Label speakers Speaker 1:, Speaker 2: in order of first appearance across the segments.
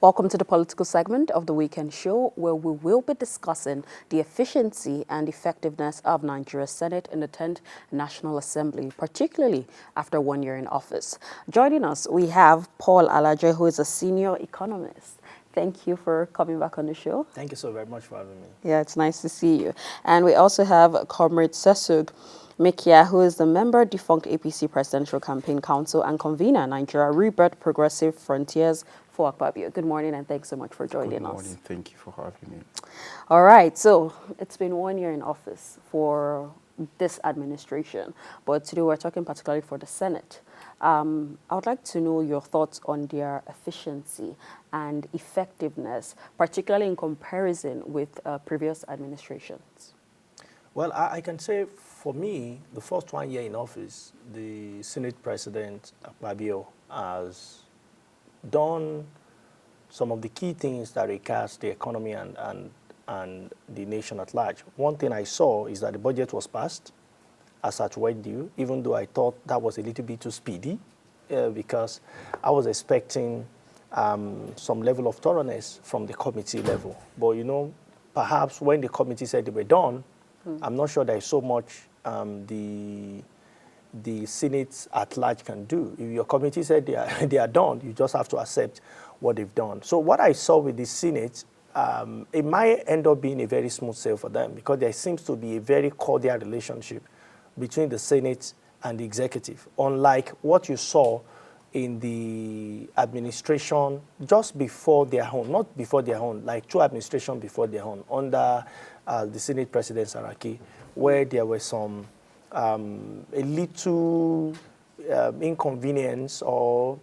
Speaker 1: Welcome to the political segment of the Weekend Show, where we will be discussing the efficiency and effectiveness of Nigeria's Senate in the 10th National Assembly, particularly after 1 year in office. Joining us, we have Paul Alaje, who is a senior economist. Thank you for coming back on the show.
Speaker 2: Thank you so very much for having me.
Speaker 1: Yeah, it's nice to see you. And we also have Comrade Sesug Mikia, who is the member defunct APC Presidential Campaign Council and convener Nigeria Rebirth Progressive Frontiers for Akpabio. Good morning and thanks so much for joining us.
Speaker 3: Good morning. Thank you for having me.
Speaker 1: All right, so it's been 1 year in office for this administration, but today we're talking particularly for the Senate. I would like to know your thoughts on their efficiency and effectiveness, particularly in comparison with previous administrations.
Speaker 2: Well, I can say for me, the first 1 year in office, the Senate President Akpabio has done some of the key things that recast the economy and the nation at large. One thing I saw is that the budget was passed as at when due, even though I thought that was a little bit too speedy because I was expecting some level of thoroughness from the committee level. But, you know, perhaps when the committee said they were done, I'm not sure there's so much the Senate at large can do. If your committee said they are done, you just have to accept what they've done. So what I saw with the Senate, it might end up being a very smooth sail for them because there seems to be a very cordial relationship between the Senate and the executive, unlike what you saw in the administration just before their own, not before their own, like two administrations before their own, under the Senate President Saraki, where there were some a little inconvenience or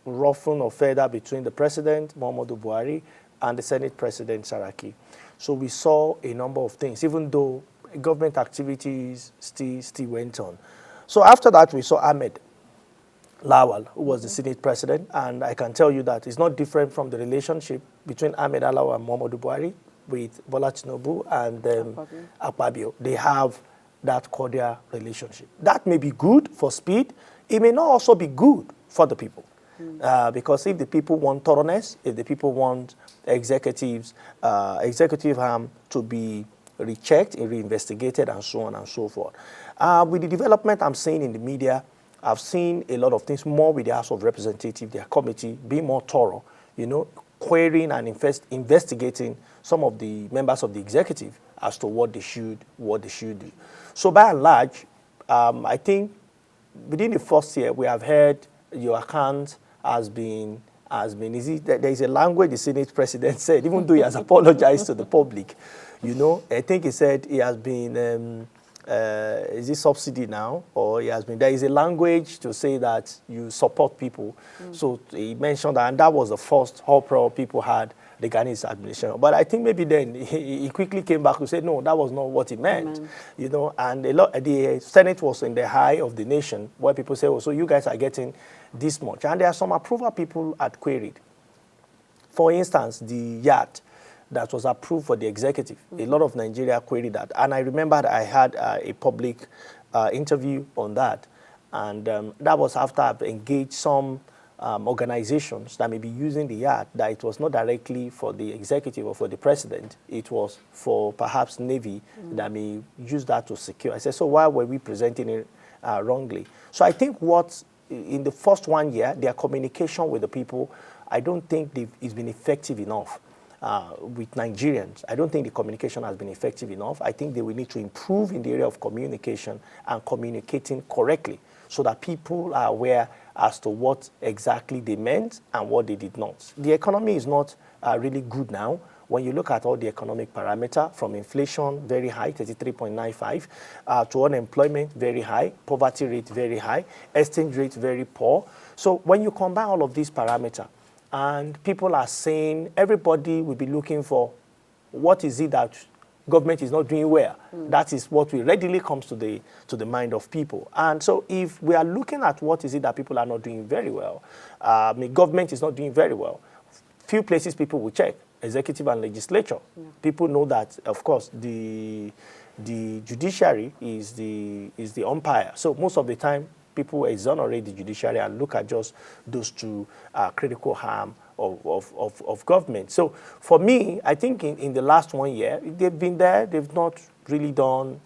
Speaker 2: ruffling of feather between the President, Muhammadu Buhari, and the Senate President Saraki. So we saw a number of things, even though government activities still went on. So after that, we saw Ahmed Lawal, who was the Senate President, and I can tell you that it's not different from the relationship between Ahmed Lawal and Muhammadu Buhari with Bola Tinubu and Akpabio. They have that cordial relationship. That may be good for speed. It may not also be good for the people. Because if the people want thoroughness, if the people want executive arm to be rechecked, reinvestigated, and so on and so forth. With the development I'm seeing in the media, I've seen a lot of things more with the House of Representatives, their committee, being more thorough, you know, querying and investigating some of the members of the executive as to what they should do. So by and large, I think within the first year, we have heard your account has been easy. There is a language the Senate President said, even though he has apologized to the public. You know, I think he said he has been, is it subsidy now? Or he has been, there is a language to say that you support people. So he mentioned that, and that was the first uproar people had regarding his administration. But I think maybe then he quickly came back to say, no, that was not what he meant. You know, and the Senate was in the high of the nation where people say, oh, so you guys are getting this much. And there are some approval people had queried. For instance, the yacht that was approved for the executive. A lot of Nigeria queried that. And I remember that I had a public interview on that. And that was after I've engaged some organizations that may be using the yacht, that it was not directly for the executive or for the president. It was for perhaps Navy that may use that to secure. I said, so why were we presenting it wrongly? So I think in the first 1 year, their communication with the people, I don't think it's been effective enough. With Nigerians, I don't think the communication has been effective enough. I think they will need to improve in the area of communication and communicating correctly so that people are aware as to what exactly they meant and what they did not. The economy is not really good now. When you look at all the economic parameters, from inflation, very high, 33.95, to unemployment, very high, poverty rate, very high, exchange rate, very poor. So when you combine all of these parameters, and people are saying, everybody will be looking for what is it that government is not doing well. That is what readily comes to the mind of people. And so if we are looking at what is it that people are not doing very well, government is not doing very well, few places people will check, executive and legislature. People know that, of course, the judiciary is the umpire. So most of the time, people exonerate the judiciary and look at just those two critical harm of government. So for me, I think in the last 1 year, they've been there. They've not really done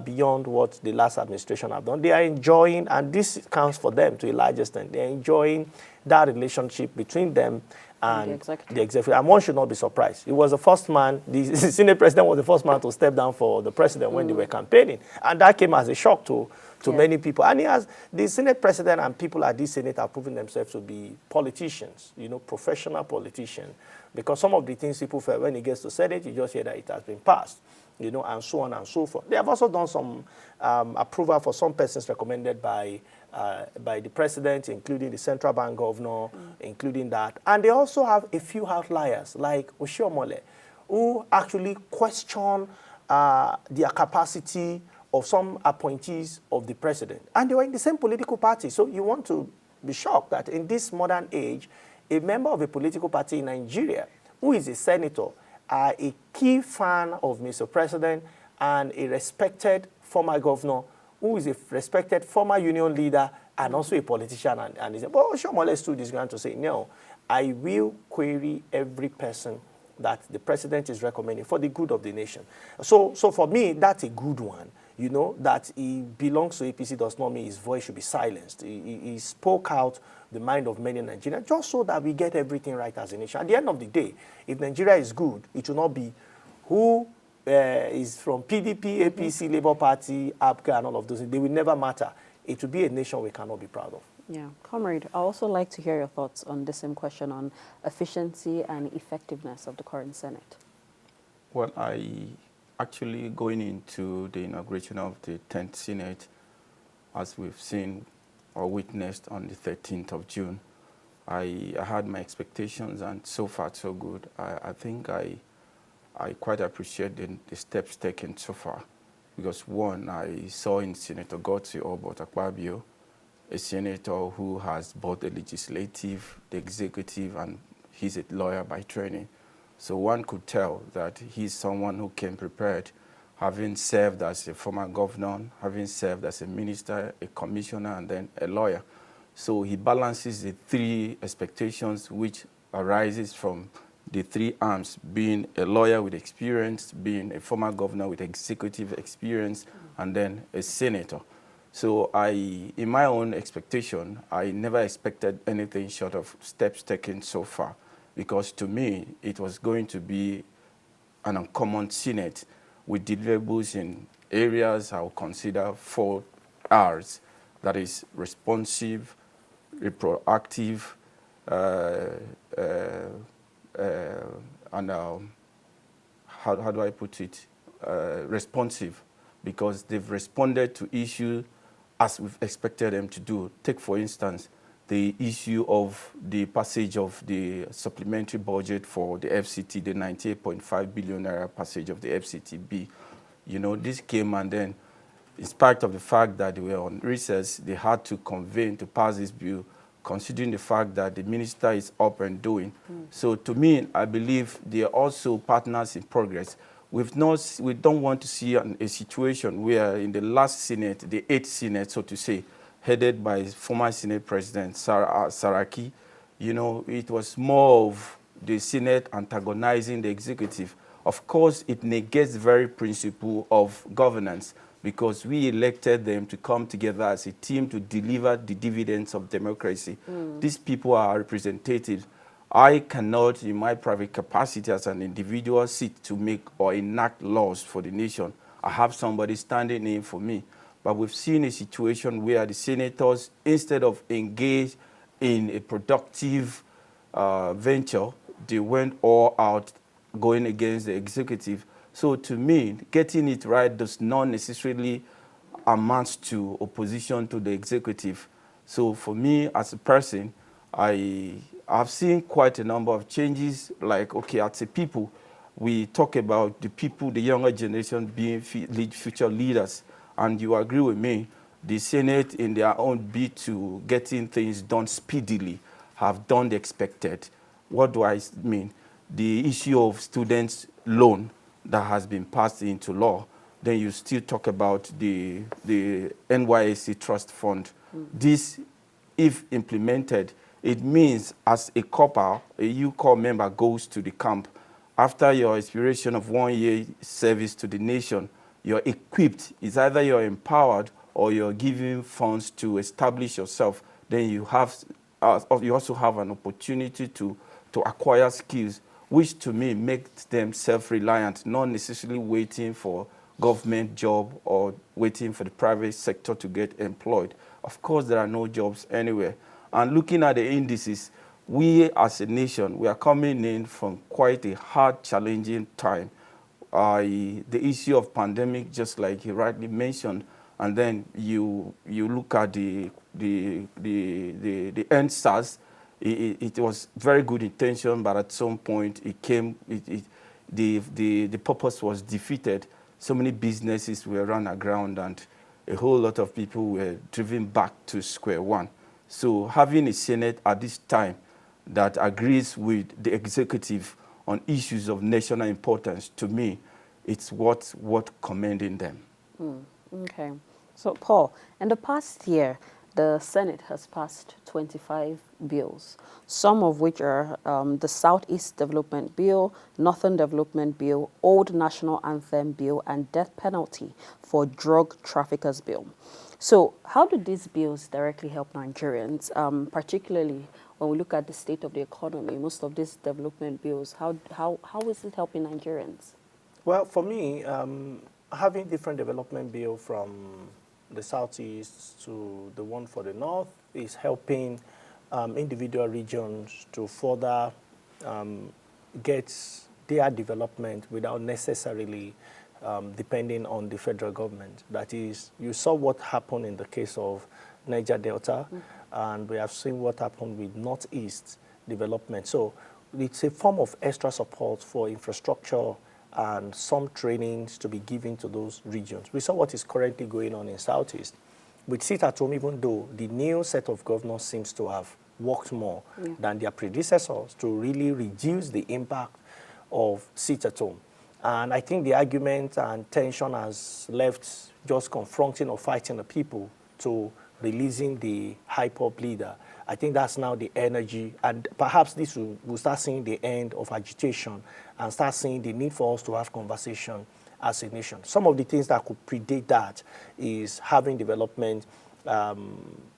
Speaker 2: beyond what the last administration have done. They are enjoying, and this counts for them to a large extent, they're enjoying that relationship between them and the executive. And one should not be surprised. He was the first man, the Senate president was the first man to step down for the president when they were campaigning. And that came as a shock to many people. And the Senate president and people at this Senate have proven themselves to be politicians, professional politicians. Because some of the things people felt when it gets to Senate, you just hear that it has been passed, and so on and so forth. They have also done some approval for some persons recommended by the president, including the central bank governor, including that. And they also have a few outliers, like Oshiomhole, who actually question their capacity of some appointees of the president. And they were in the same political party. So you want to be shocked that in this modern age, a member of a political party in Nigeria, who is a senator, a key fan of Mr. President, and a respected former governor, who is a respected former union leader and also a politician. And he said, well, Oshiomhole stood his ground to say, no, I will query every person that the president is recommending for the good of the nation. So for me, that's a good one. That he belongs to APC does not mean his voice should be silenced. He spoke out the mind of many Nigerians just so that we get everything right as a nation. At the end of the day, if Nigeria is good, it will not be who is from PDP, APC, Labour Party, APGA, and all of those. They will never matter. It will be a nation we cannot be proud of.
Speaker 1: Yeah. Comrade, I also like to hear your thoughts on the same question on efficiency and effectiveness of the current Senate.
Speaker 3: Well, actually going into the inauguration of the 10th Senate, as we've seen or witnessed on the 13th of June, I had my expectations, and so far so good. I think I quite appreciate the steps taken so far, because one, I saw in Senator Godson Obot Akpabio, a senator who has both the legislative, the executive, and he's a lawyer by training. So one could tell that he's someone who came prepared, having served as a former governor, having served as a minister, a commissioner, and then a lawyer. So he balances the three expectations which arises from the three arms, being a lawyer with experience, being a former governor with executive experience, and then a senator. So in my own expectation, I never expected anything short of steps taken so far, because to me, it was going to be an uncommon Senate with deliverables in areas I would consider 4 R's. That is responsive, proactive, and how do I put it? Responsive, because they've responded to issues as we've expected them to do. Take, for instance, the issue of the passage of the supplementary budget for the FCT, the 98.5 billion naira passage of the FCTB. This came, and then, in spite of the fact that they were on recess, they had to convene to pass this bill, considering the fact that the minister is up and doing. So to me, I believe they are also partners in progress. We don't want to see a situation where in the last Senate, the 8th Senate, so to say, headed by former Senate President Saraki, it was more of the Senate antagonizing the executive. Of course, it negates the very principle of governance, because we elected them to come together as a team to deliver the dividends of democracy. These people are representatives. I cannot, in my private capacity as an individual, sit to make or enact laws for the nation. I have somebody standing in for me. But we've seen a situation where the senators, instead of engaged in a productive venture, they went all out going against the executive. So to me, getting it right does not necessarily amount to opposition to the executive. So for me, as a person, I've seen quite a number of changes. Like, okay, as a people, we talk about the people, the younger generation being future leaders. And you agree with me, the Senate, in their own bid to getting things done speedily, have done the expected. What do I mean? The issue of students' loan that has been passed into law. Then you still talk about the NYSC Trust Fund. This, if implemented, It means as a corps, a U-Corps member goes to the camp, after your expiration of 1 year service to the nation, you're equipped. It's either you're empowered or you're given funds to establish yourself. Then you also have an opportunity to acquire skills, which to me makes them self-reliant, not necessarily waiting for government job or waiting for the private sector to get employed. Of course, there are no jobs anywhere. And looking at the indices, we as a nation, we are coming in from quite a hard, challenging time. The issue of pandemic, just like he rightly mentioned, and then you look at the EndSARS. It was very good intention, but at some point the purpose was defeated. So many businesses were run aground, and a whole lot of people were driven back to square one. So having a Senate at this time that agrees with the executive on issues of national importance, to me, it's worth commending them.
Speaker 1: Okay. So, Paul, in the past year, the Senate has passed 25 bills, some of which are the Southeast Development Bill, Northern Development Bill, Old National Anthem Bill, and Death Penalty for Drug Traffickers Bill. So how do these bills directly help Nigerians, particularly when we look at the state of the economy? Most of these development bills, how is it helping Nigerians?
Speaker 2: Well, for me, having different development bill from the Southeast to the one for the North is helping individual regions to further get their development without necessarily depending on the federal government. That is, you saw what happened in the case of Niger Delta, and we have seen what happened with Northeast development. So it's a form of extra support for infrastructure and some trainings to be given to those regions. We saw what is currently going on in Southeast. With Sit at Home, even though the new set of governors seems to have worked more than their predecessors to really reduce the impact of Sit at Home. And I think the argument and tension has left just confronting or fighting the people to releasing the high-pop leader. I think that's now the energy, and perhaps this will start seeing the end of agitation and start seeing the need for us to have conversation as a nation. Some of the things that could predate that is having development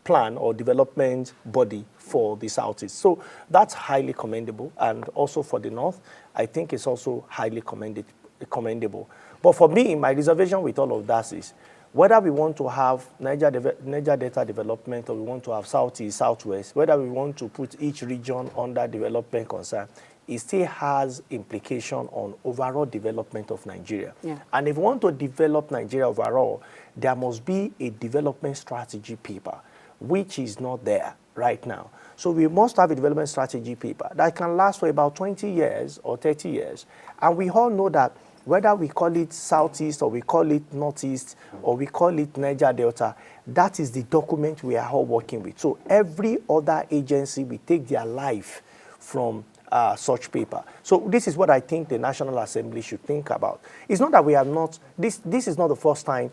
Speaker 2: plan or development body for the Southeast. So that's highly commendable, and also for the North, I think it's also highly commendable. But for me, my reservation with all of that is whether we want to have Niger Delta development or we want to have Southeast, Southwest, whether we want to put each region under development concern, it still has implication on overall development of Nigeria. Yeah. And if we want to develop Nigeria overall, there must be a development strategy paper, which is not there right now. So we must have a development strategy paper that can last for about 20 years or 30 years. And we all know that whether we call it Southeast or we call it Northeast or we call it Niger Delta, that is the document we are all working with. So every other agency will take their life from such paper. So this is what I think the National Assembly should think about. It's not that we have not, this is not the first time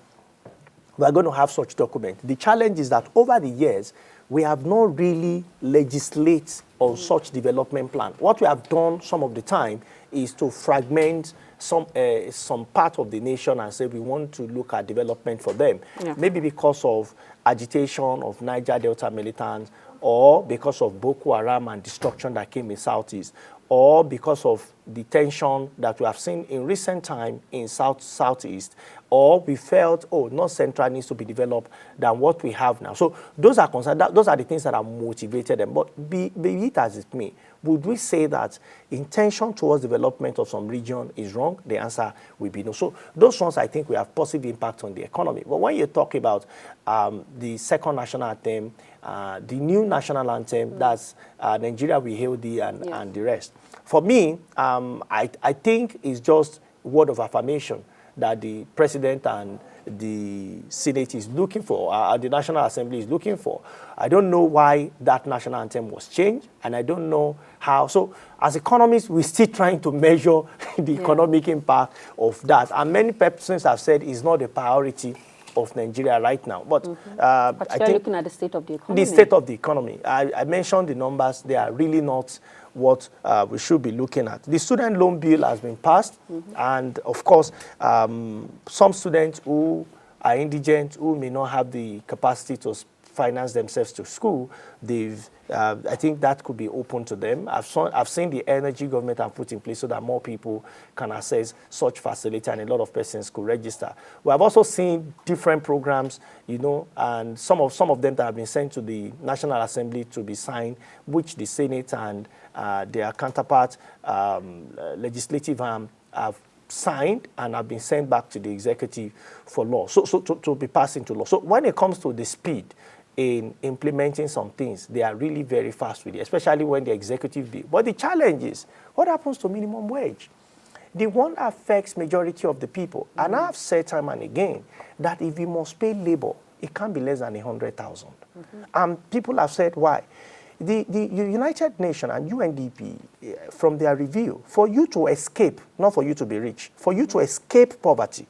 Speaker 2: we are going to have such document. The challenge is that over the years, we have not really legislated on such development plan. What we have done some of the time is to fragment some part of the nation and say we want to look at development for them. Yeah. Maybe because of agitation of Niger Delta militants, or because of Boko Haram and destruction that came in Southeast, or because of the tension that we have seen in recent time in Southeast, or we felt, oh, North Central needs to be developed than what we have now. So those are concerns, those are the things that have motivated them. But be it as it may, would we say that intention towards development of some region is wrong? The answer will be no. So those ones, I think, will have positive impact on the economy. But when you talk about the second national anthem, the new national anthem, that's Nigeria We Hail Thee and the rest. For me, I think it's just word of affirmation that the president and the Senate is looking for, the National Assembly is looking for. I don't know why that national anthem was changed, and I don't know how. So as economists, we're still trying to measure the economic impact of that. And many persons have said it's not a priority of Nigeria right now. But
Speaker 1: Particularly looking at the state of the economy.
Speaker 2: the state of the economy. I mentioned the numbers. They are really not what we should be looking at. The student loan bill has been passed, and of course, some students who are indigent, who may not have the capacity to finance themselves to school, I think that could be open to them. I've seen the energy government have put in place so that more people can access such facility, and a lot of persons could register. We have also seen different programs, you know, and some of them that have been sent to the National Assembly to be signed, which the Senate and their counterpart legislative arm have signed and have been sent back to the executive for law, so to be passed into law. So when it comes to the speed in implementing some things, they are really very fast with it, especially when the executive bill. But the challenge is, what happens to minimum wage? The one affects majority of the people. And I've said time and again that if you must pay labor, it can't be less than 100,000. And people have said why. The United Nations and UNDP, from their review, for you to escape, not for you to be rich, for you to escape poverty,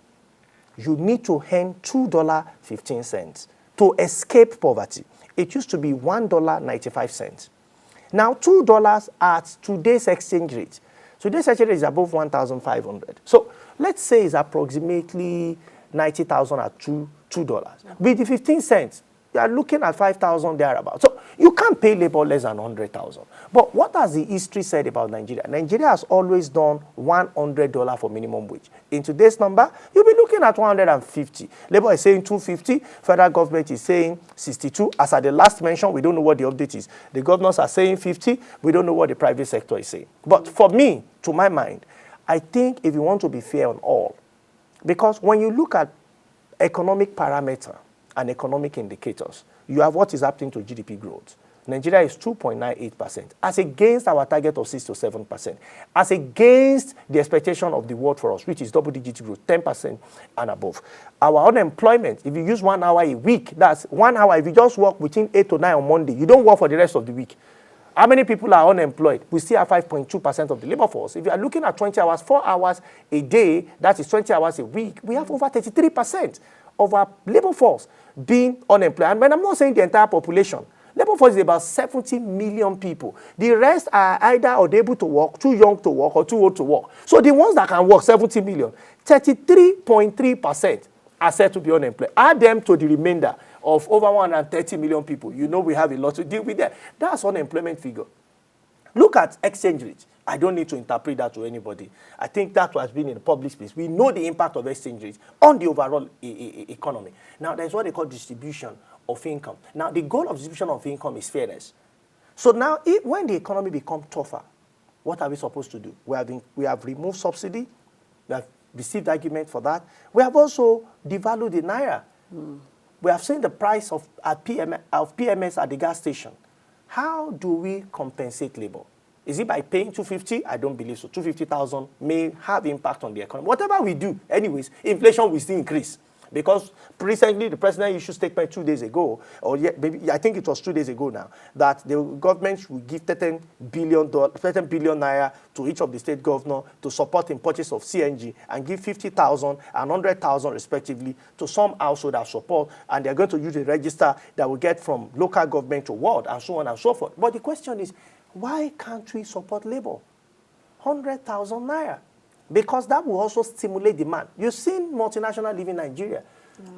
Speaker 2: you need to earn $2.15. To escape poverty. It used to be $1.95. Now, $2 at today's exchange rate. Today's exchange rate is above 1,500. So let's say it's approximately 90,000 at $2. With the 15 cents, you are looking at 5,000 thereabouts. So you can't pay labor less than 100,000. But what has the history said about Nigeria? Nigeria has always done $100 for minimum wage. In today's number, you'll be looking at 150. Labor is saying 250. Federal government is saying 62. As at the last mention, we don't know what the update is. The governors are saying 50. We don't know what the private sector is saying. But for me, to my mind, I think if you want to be fair on all, because when you look at economic parameter and economic indicators, you have what is happening to GDP growth. Nigeria is 2.98%, as against our target of 6 to 7%, as against the expectation of the world for us, which is double-digit growth, 10% and above. Our unemployment, if you use 1 hour a week, that's 1 hour. If you just work between 8 to 9 on Monday, you don't work for the rest of the week. How many people are unemployed? We still have 5.2% of the labor force. If you are looking at 20 hours, 4 hours a day, that is 20 hours a week, we have over 33% of our labor force being unemployed. And when I'm not saying the entire population, labor force is about 70 million people. The rest are either unable to work, too young to work, or too old to work. So the ones that can work, 70 million, 33.3% are said to be unemployed. Add them to the remainder of over 130 million people. You know we have a lot to deal with there. That's unemployment figure. Look at exchange rate. I don't need to interpret that to anybody. I think that has been in the public space. We know the impact of exchange rates on the overall economy. Now, there's what they call distribution of income. Now, the goal of distribution of income is fairness. So now, when the economy becomes tougher, what are we supposed to do? We have removed subsidy. We have received argument for that. We have also devalued the naira. We have seen the price of PMS at the gas station. How do we compensate labor? Is it by paying 250? I don't believe so. 250,000 may have impact on the economy. Whatever we do, anyways, inflation will still increase. Because recently, the president issued a statement 2 days ago, or maybe I think it was 2 days ago now, that the government will give 13 billion naira to each of the state governors to support in purchase of CNG, and give 50,000 and 100,000 respectively to some household as support, and they're going to use a register that will get from local government to ward, and so on and so forth. But the question is, why can't we support labor? 100,000 naira. Because that will also stimulate demand. You've seen multinational leaving Nigeria.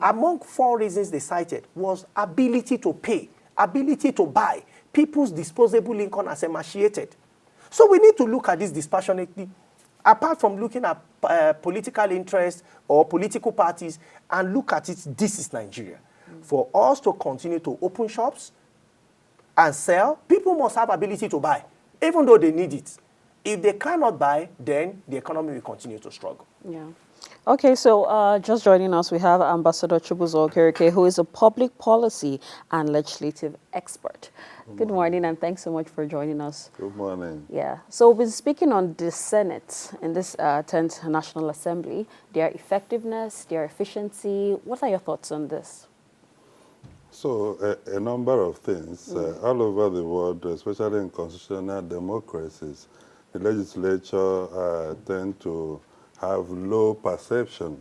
Speaker 2: Among 4 reasons they cited was ability to pay, ability to buy. People's disposable income has emaciated. So we need to look at this dispassionately, apart from looking at political interest or political parties, and look at it, this is Nigeria. For us to continue to open shops and sell, people must have ability to buy, even though they need it. If they cannot buy, then the economy will continue to struggle.
Speaker 1: Yeah. Okay, so just joining us, we have Ambassador Chibuzo Okereke, who is a public policy and legislative expert. Good morning, and thanks so much for joining us.
Speaker 4: Good morning.
Speaker 1: Yeah, so we've been speaking on the Senate in this 10th National Assembly, their effectiveness, their efficiency. What are your thoughts on this?
Speaker 4: So, a number of things. All over the world, especially in constitutional democracies, the legislature tend to have low perception,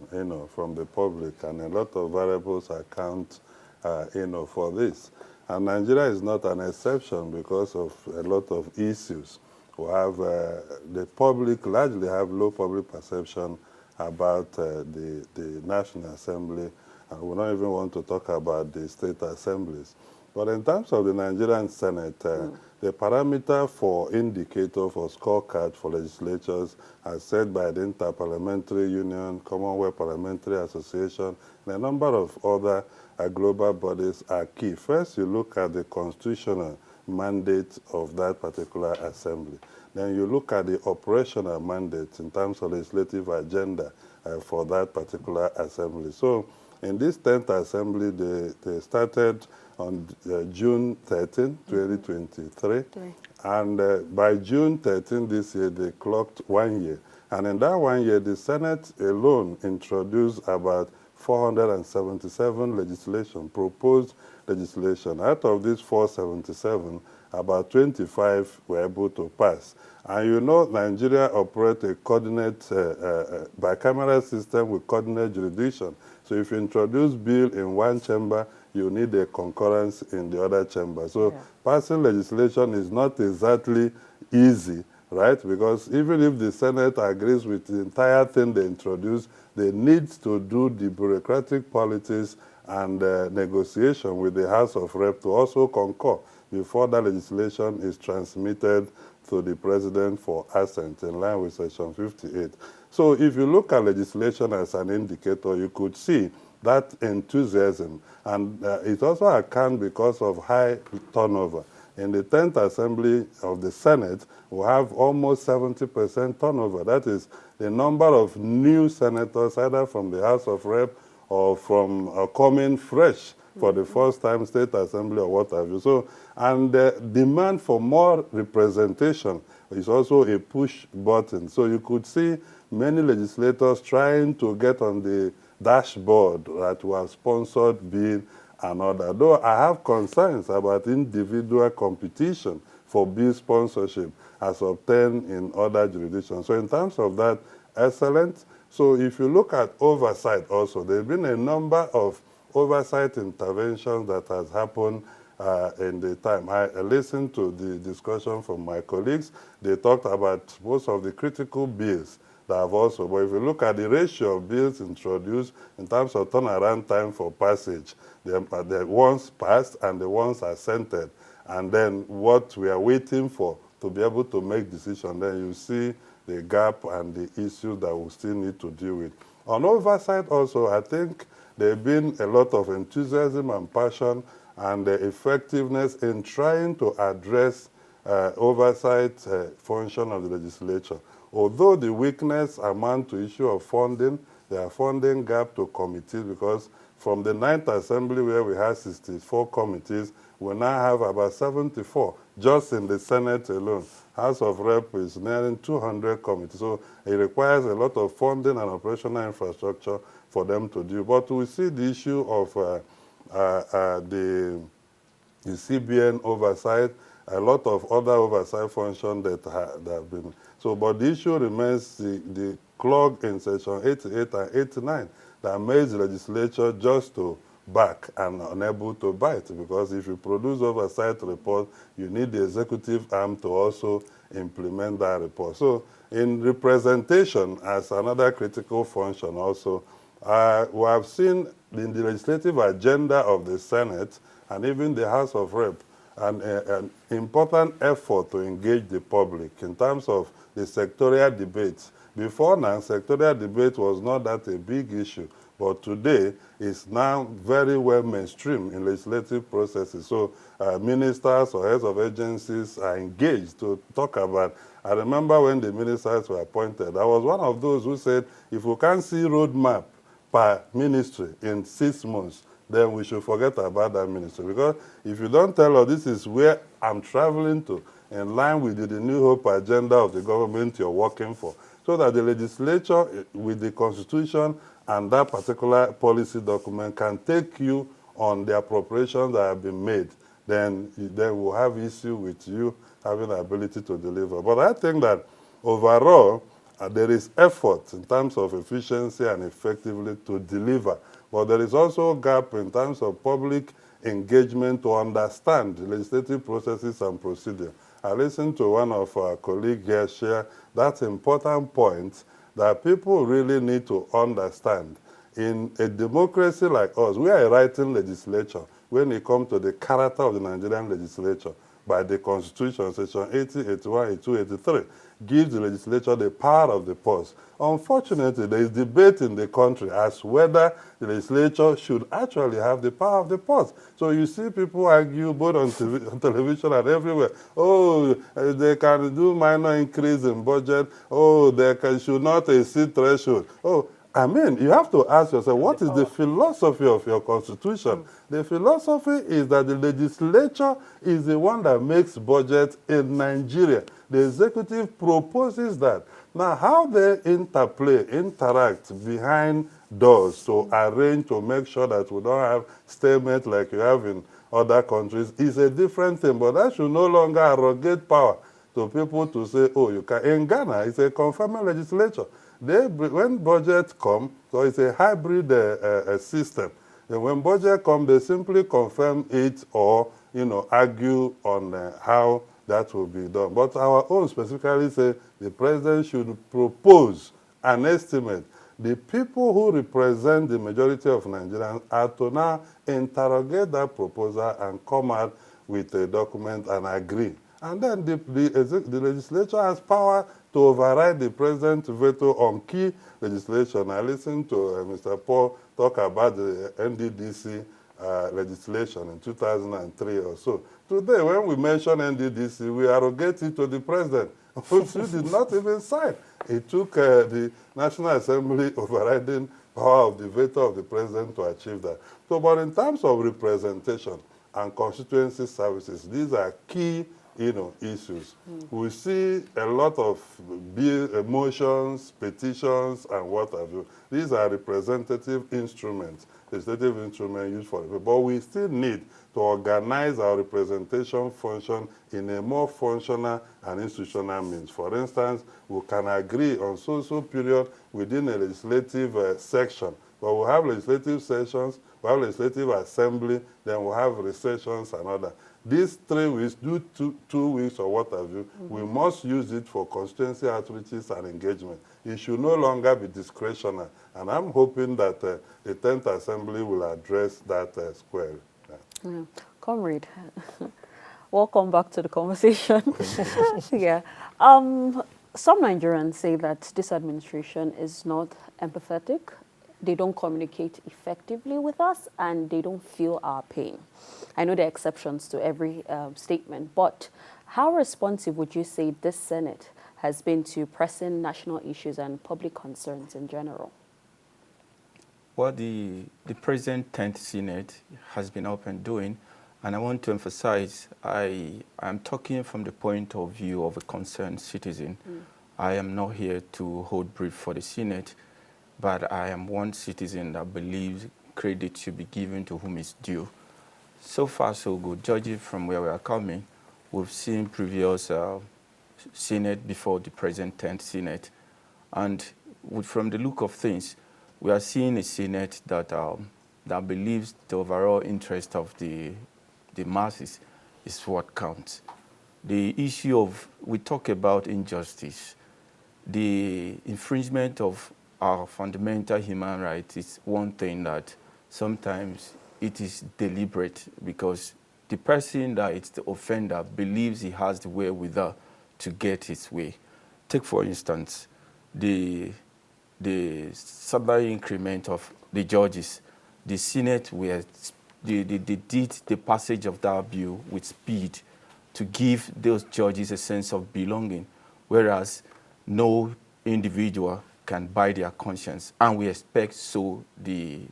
Speaker 4: from the public, and a lot of variables account, for this. And Nigeria is not an exception because of a lot of issues. We have the public largely have low public perception about the National Assembly, and we don't even want to talk about the state assemblies. But in terms of the Nigerian Senate, the parameter for indicator for scorecard for legislatures as set by the Interparliamentary Union, Commonwealth Parliamentary Association, and a number of other global bodies are key. First, you look at the constitutional mandate of that particular assembly. Then you look at the operational mandate in terms of legislative agenda for that particular assembly. So in this 10th assembly, they started on June 13, 2023. And by June 13 this year, they clocked 1 year. And in that 1 year, the Senate alone introduced about 477 legislation, proposed legislation. Out of these 477, about 25 were able to pass. And you know Nigeria operates a coordinate bicameral system with coordinate jurisdiction. So if you introduce bill in one chamber, you need a concurrence in the other chamber. So passing legislation is not exactly easy, right? Because even if the Senate agrees with the entire thing they introduce, they need to do the bureaucratic politics and negotiation with the House of Rep to also concur before that legislation is transmitted to the President for assent in line with Section 58. So if you look at legislation as an indicator, you could see that enthusiasm. And it also accounts because of high turnover. In the 10th Assembly of the Senate, we have almost 70% turnover. That is the number of new senators, either from the House of Rep or from coming fresh for the first time state assembly or what have you. So, and the demand for more representation is also a push button. So you could see many legislators trying to get on the dashboard that were sponsored bill and other. Though I have concerns about individual competition for bill sponsorship as obtained in other jurisdictions. So in terms of that, excellent. So if you look at oversight also, there have been a number of oversight interventions that has happened in the time. I listened to the discussion from my colleagues. They talked about most of the critical bills that have also, but if you look at the ratio of bills introduced in terms of turnaround time for passage, the ones passed and the ones assented, and then what we are waiting for to be able to make decisions, then you see the gap and the issues that we still need to deal with. On oversight also, I think there have been a lot of enthusiasm and passion and effectiveness in trying to address oversight function of the legislature. Although the weakness amount to issue of funding, there are funding gap to committees because from the 9th Assembly where we had 64 committees, we now have about 74 just in the Senate alone. House of Rep is nearing 200 committees. So it requires a lot of funding and operational infrastructure for them to do. But we see the issue of the CBN oversight, a lot of other oversight functions that have been. So, but the issue remains the clog in Section 88 and 89 that makes the legislature just to back and unable to bite, because if you produce oversight report, you need the executive arm to also implement that report. So in representation as another critical function also, we have seen in the legislative agenda of the Senate and even the House of Rep an important effort to engage the public in terms of the sectorial debates. Before now, sectorial debate was not that a big issue, but today it's now very well mainstream in legislative processes. So ministers or heads of agencies are engaged to talk about. I remember when the ministers were appointed, I was one of those who said, if we can't see roadmap per ministry in 6 months, then we should forget about that ministry. Because if you don't tell us this is where I'm traveling to, in line with the New Hope agenda of the government you're working for, so that the legislature with the Constitution and that particular policy document can take you on the appropriations that have been made, then we'll have issue with you having the ability to deliver. But I think that overall, there is effort in terms of efficiency and effectively to deliver. But there is also a gap in terms of public engagement to understand legislative processes and procedure. I listened to one of our colleagues here share that important point that people really need to understand. In a democracy like us, we are a writing legislature when it comes to the character of the Nigerian legislature by the Constitution, Section 80, 81, 82, 83, gives the legislature the power of the purse. Unfortunately, there is debate in the country as whether the legislature should actually have the power of the purse. So you see people argue both on television and everywhere. Oh, they can do minor increase in budget. Oh, should not exceed threshold. Oh, I mean, you have to ask yourself, what is the philosophy of your constitution? The philosophy is that the legislature is the one that makes budget in Nigeria. The executive proposes that. Now, how they interact behind doors to arrange to make sure that we don't have stalemate like you have in other countries is a different thing, but that should no longer arrogate power to people to say, oh, you can. In Ghana, it's a confirming legislature. When budget come, so it's a hybrid system. And when budget come, they simply confirm it or argue on how that will be done. But our own specifically say the president should propose an estimate. The people who represent the majority of Nigerians are to now interrogate that proposal and come out with a document and agree. And then the legislature has power to override the president's veto on key legislation. I listened to Mr. Paul talk about the NDDC legislation in 2003 or so. Today, when we mention NDDC, we arrogate it to the president, who did not even sign. It took the National Assembly overriding power of the veto of the president to achieve that. So, but in terms of representation and constituency services, these are key issues. We see a lot of motions, petitions, and what have you. These are representative instruments, legislative instruments used for it. But we still need to organize our representation function in a more functional and institutional means. For instance, we can agree on so period within a legislative section, but we'll have legislative sessions, we'll have legislative assembly, then we'll have recessions and other. These 3 weeks, do two weeks or what have you, we must use it for constituency outreaches and engagement. It should no longer be discretionary. And I'm hoping that the 10th Assembly will address that squarely.
Speaker 1: Yeah. Comrade, welcome back to the conversation. Yeah. Some Nigerians say that this administration is not empathetic. They don't communicate effectively with us, and they don't feel our pain. I know there are exceptions to every statement, but how responsive would you say this Senate has been to pressing national issues and public concerns in general?
Speaker 3: Well, the present 10th Senate has been up and doing, and I want to emphasize, I'm talking from the point of view of a concerned citizen. I am not here to hold brief for the Senate, but I am one citizen that believes credit should be given to whom it's due. So far, so good. Judging from where we are coming, we've seen previous Senate before the present 10th Senate. And from the look of things, we are seeing a Senate that believes the overall interest of the masses is what counts. The issue of, we talk about injustice, the infringement of our fundamental human rights is one thing that sometimes it is deliberate because the person that is the offender believes he has the wherewithal to get his way. Take, for instance, the salary increment of the judges. The Senate they did the passage of that bill with speed to give those judges a sense of belonging, whereas no individual can buy their conscience, and we expect so they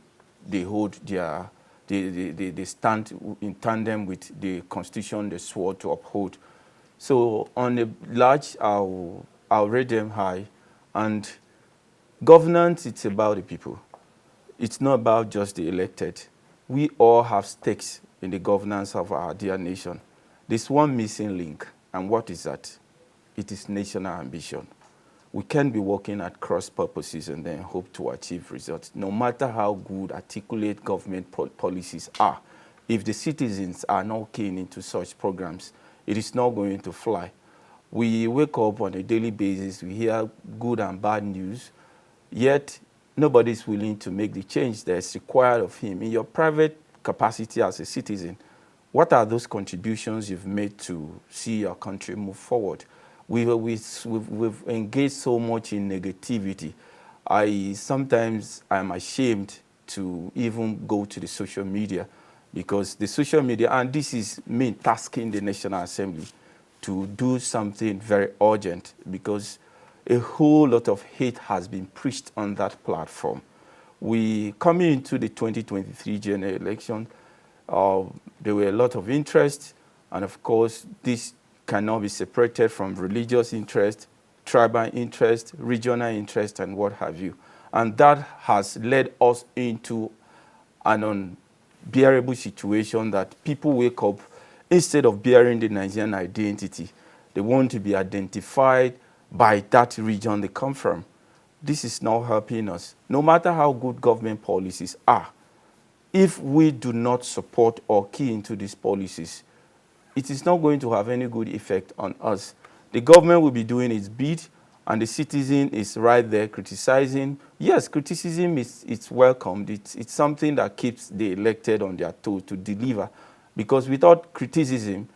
Speaker 3: hold they stand in tandem with the Constitution they swore to uphold. So on a large, I'll rate them high, and governance, it's about the people. It's not about just the elected. We all have stakes in the governance of our dear nation. There's one missing link, and what is that? It is national ambition. We can't be working at cross purposes and then hope to achieve results. No matter how good articulate government policies are, if the citizens are not keen into such programs, it is not going to fly. We wake up on a daily basis, we hear good and bad news, yet nobody is willing to make the change that is required of him. In your private capacity as a citizen, what are those contributions you've made to see your country move forward? We've engaged so much in negativity. Sometimes I'm ashamed to even go to the social media, because the social media, and this is me tasking the National Assembly to do something very urgent, because a whole lot of hate has been preached on that platform. Coming into the 2023 general election, there were a lot of interest, and of course, this cannot be separated from religious interest, tribal interest, regional interest, and what have you. And that has led us into an unbearable situation that people wake up, instead of bearing the Nigerian identity, they want to be identified by that region they come from. This is not helping us. No matter how good government policies are, if we do not support or key into these policies, it is not going to have any good effect on us. The government will be doing its bit, and the citizen is right there criticizing. Yes, criticism is welcomed. It's something that keeps the elected on their toes to deliver, because without criticism,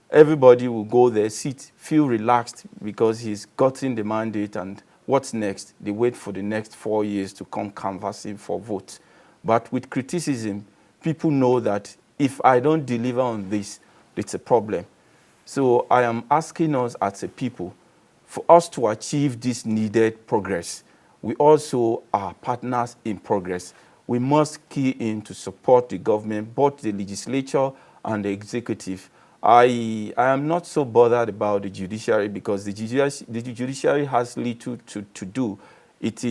Speaker 3: everybody will go there, sit, feel relaxed because he's gotten the mandate, and what's next? They wait for the next 4 years to come canvassing for votes. But with criticism, people know that if I don't deliver on this, it's a problem. So I am asking us as a people, for us to achieve this needed progress, we also are partners in progress. We must key in to support the government, both the legislature and the executive. I am not so bothered about the judiciary, because the judiciary has little to do. It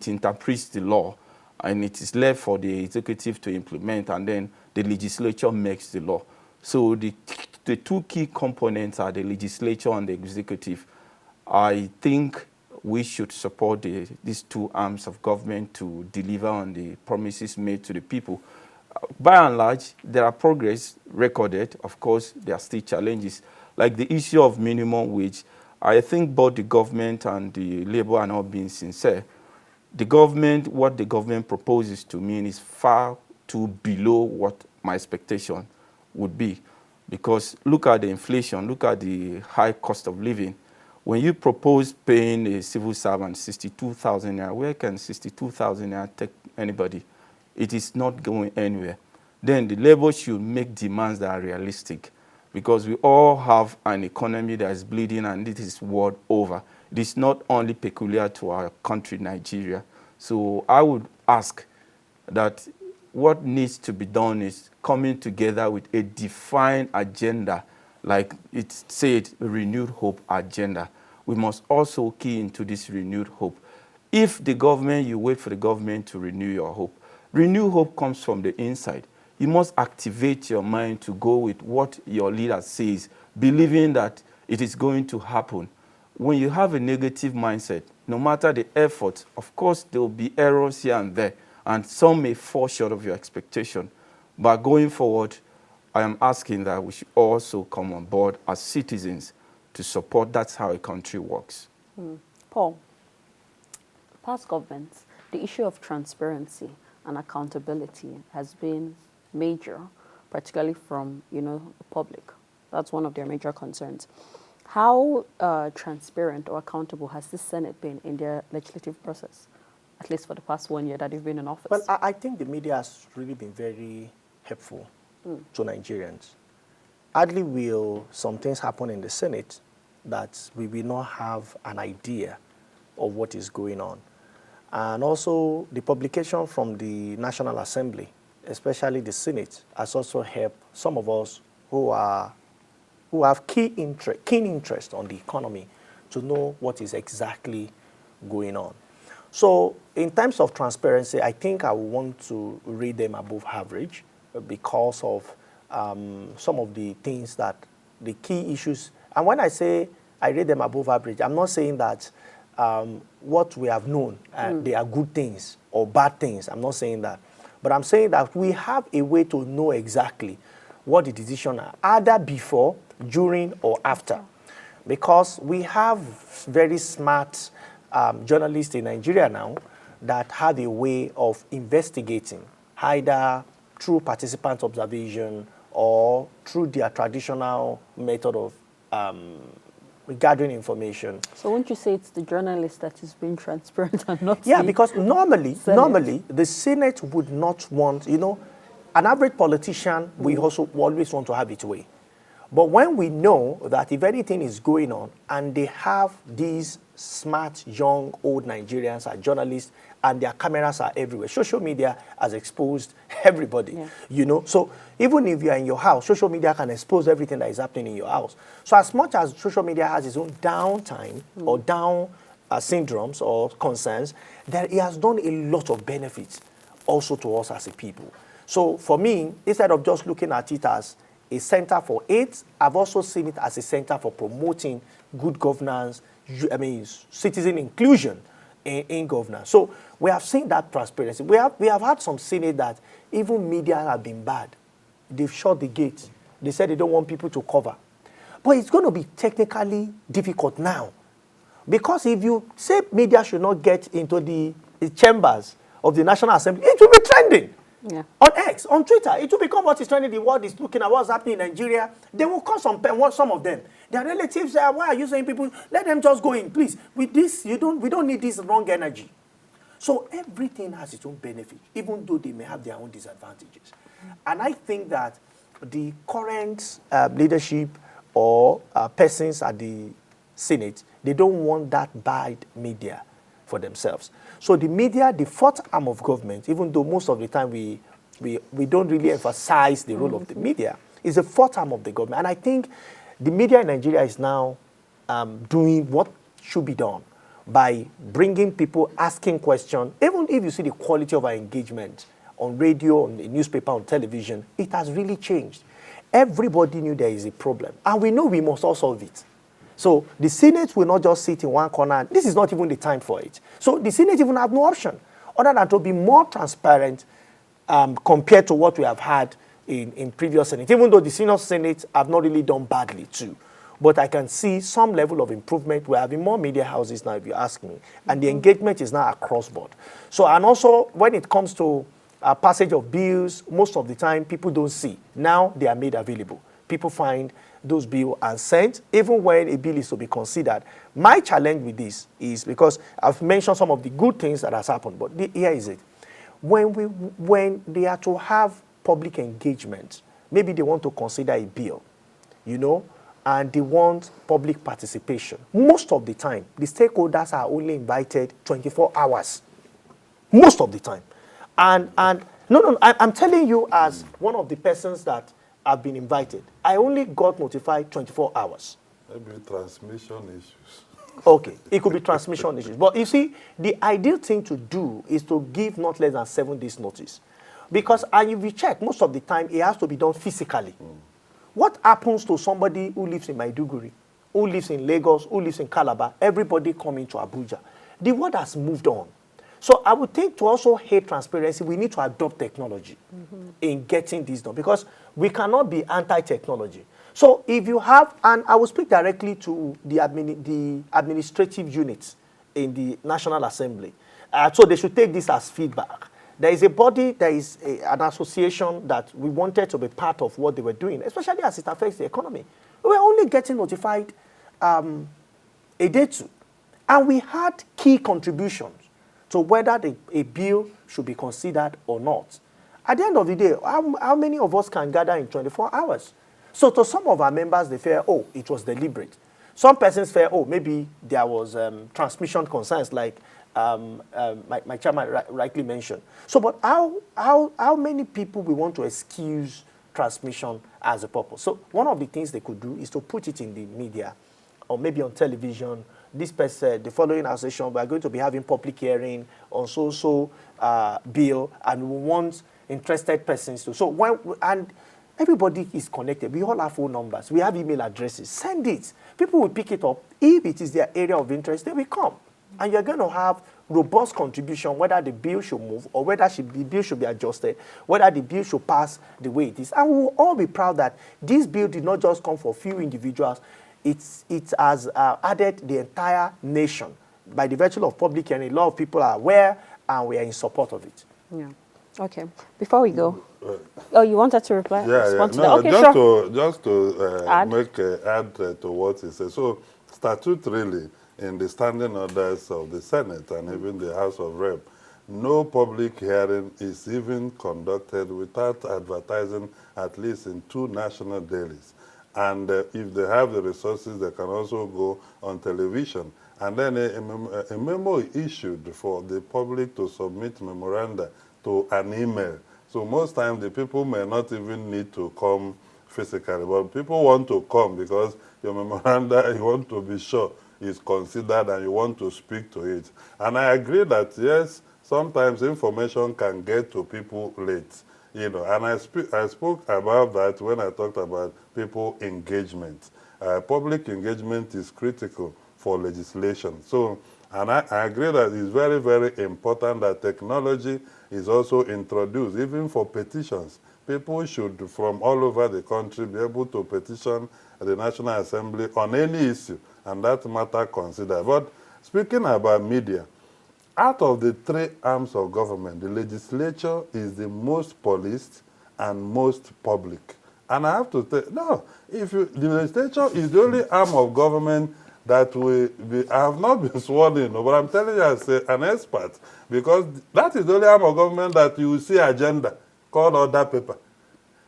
Speaker 3: interprets the law, and it is left for the executive to implement, and then the legislature makes the law. So the two key components are the legislature and the executive. I think we should support these two arms of government to deliver on the promises made to the people. By and large, there are progress recorded. Of course, there are still challenges, like the issue of minimum wage. I think both the government and the labor are not being sincere. What the government proposes to me is far too below what my expectation would be. Because look at the inflation, look at the high cost of living. When you propose paying a civil servant 62,000 naira, where can 62,000 naira take anybody? It is not going anywhere. Then the labor should make demands that are realistic, because we all have an economy that is bleeding, and it is world over. It is not only peculiar to our country, Nigeria. So I would ask that what needs to be done is coming together with a defined agenda, like it said, a renewed hope agenda. We must also key into this renewed hope. If the government, you wait for the government to renew your hope. Renewed hope comes from the inside. You must activate your mind to go with what your leader says, believing that it is going to happen. When you have a negative mindset, no matter the effort, of course there will be errors here and there, and some may fall short of your expectation. But going forward, I am asking that we should also come on board as citizens to support. That's how a country works.
Speaker 1: Paul, past governments, the issue of transparency and accountability has been major, particularly from the public. That's one of their major concerns. How transparent or accountable has the Senate been in their legislative process, at least for the past 1 year that they've been in office?
Speaker 2: Well, I think the media has really been very helpful to Nigerians. Hardly will some things happen in the Senate that we will not have an idea of what is going on. And also the publication from the National Assembly, especially the Senate, has also helped some of us who have keen interest on the economy to know what is exactly going on. So in terms of transparency, I think I would want to rate them above average because of some of the things that the key issues. And when I say I rate them above average, I'm not saying that what we have known, they are good things or bad things. I'm not saying that. But I'm saying that we have a way to know exactly what the decision are, either before, during, or after. Because we have very smart journalists in Nigeria now that have a way of investigating, either through participant observation or through their traditional method of gathering information.
Speaker 1: So wouldn't you say it's the journalist that is being transparent and not
Speaker 2: Yeah,
Speaker 1: the
Speaker 2: because normally
Speaker 1: Senate?
Speaker 2: the Senate would not want, an average politician, we also always want to have its way. But when we know that if anything is going on and they have these smart, young, old Nigerians as journalists and their cameras are everywhere, social media has exposed everybody, So even if you're in your house, social media can expose everything that is happening in your house. So as much as social media has its own downtime or down syndromes or concerns, that it has done a lot of benefits also to us as a people. So for me, instead of just looking at it as a center for AIDS, I've also seen it as a center for promoting good governance, citizen inclusion in governance. So we have seen that transparency. We have had some Senate that even media have been bad. They've shut the gate. They said they don't want people to cover. But it's going to be technically difficult now. Because if you say media should not get into the chambers of the National Assembly, it will be trending.
Speaker 1: Yeah.
Speaker 2: On X, on Twitter, it will become what is trending. The world is looking at what's happening in Nigeria. They will call some of them. Their relatives say, why are you saying people? Let them just go in, please. With this, we don't need this wrong energy. So everything has its own benefit, even though they may have their own disadvantages. And I think that the current leadership or persons at the Senate, they don't want that bad media for themselves. So the media, the fourth arm of government, even though most of the time we don't really emphasize the role of the media, is the fourth arm of the government. And I think the media in Nigeria is now doing what should be done by bringing people, asking questions. Even if you see the quality of our engagement on radio, on the newspaper, on television, it has really changed. Everybody knew there is a problem. And we know we must all solve it. So the Senate will not just sit in one corner. This is not even the time for it. So the Senate even have no option other than to be more transparent compared to what we have had in previous Senate. Even though the senior Senate have not really done badly too. But I can see some level of improvement. We're having more media houses now, if you ask me. And the engagement is now across board. So, and also when it comes to passage of bills, most of the time people don't see. Now they are made available. People find those bills and sent, even when a bill is to be considered. My challenge with this is, because I've mentioned some of the good things that has happened, but here is it. When they are to have public engagement, maybe they want to consider a bill, and they want public participation. Most of the time, the stakeholders are only invited 24 hours. Most of the time. And I'm telling you as one of the persons that have been invited. I only got notified 24 hours.
Speaker 4: Maybe transmission issues.
Speaker 2: Okay, it could be transmission issues. But you see, the ideal thing to do is to give not less than 7 days notice. Because, and if you check, most of the time, it has to be done physically. What happens to somebody who lives in Maiduguri, who lives in Lagos, who lives in Calabar? Everybody coming to Abuja. The world has moved on. So I would think to also hate transparency, we need to adopt technology in getting this done, because we cannot be anti-technology. So if you have, and I will speak directly to the administrative units in the National Assembly. So they should take this as feedback. There is a body, there is an association that we wanted to be part of what they were doing, especially as it affects the economy. We were only getting notified a day too. And we had key contributions to whether a bill should be considered or not. At the end of the day, how many of us can gather in 24 hours? So to some of our members, they fear, oh, it was deliberate. Some persons fear, oh, maybe there was transmission concerns, like my chairman rightly mentioned. So, but how many people we want to excuse transmission as a purpose? So one of the things they could do is to put it in the media, or maybe on television. This person, the following association, we are going to be having public hearing on so bill, and we want interested persons to. So and everybody is connected. We all have phone numbers. We have email addresses. Send it. People will pick it up. If it is their area of interest, they will come. And you're going to have robust contribution, whether the bill should move or whether the bill should be adjusted, whether the bill should pass the way it is. And we will all be proud that this bill did not just come for a few individuals. It has added the entire nation. By the virtue of public hearing, a lot of people are aware and we are in support of it.
Speaker 1: Yeah. Okay. Before we go, oh, you wanted to reply?
Speaker 4: Yeah,
Speaker 1: Respond to that?
Speaker 4: No,
Speaker 1: Okay,
Speaker 4: just
Speaker 1: sure.
Speaker 4: to
Speaker 1: Add.
Speaker 4: add to what he said. So, statutorily, in the standing orders of the Senate and even the House of Rep, no public hearing is even conducted without advertising at least in 2 national dailies. And if they have the resources, they can also go on television. And then a memo issued for the public to submit memoranda to an email. So most times the people may not even need to come physically, but people want to come because your memoranda, you want to be sure is considered and you want to speak to it. And I agree that, yes, sometimes information can get to people late. You know, and I spoke about that when I talked about people engagement. Public engagement is critical for legislation. So, and I agree that it's very, very important that technology is also introduced, even for petitions. People should, from all over the country, be able to petition the National Assembly on any issue, and that matter considered. But speaking about media, out of the 3 arms of government, the legislature is the most policed and most public. And I have to say, no, the legislature is the only arm of government that I have not been sworn in, but I'm telling you as an expert, because that is the only arm of government that you will see agenda called order paper,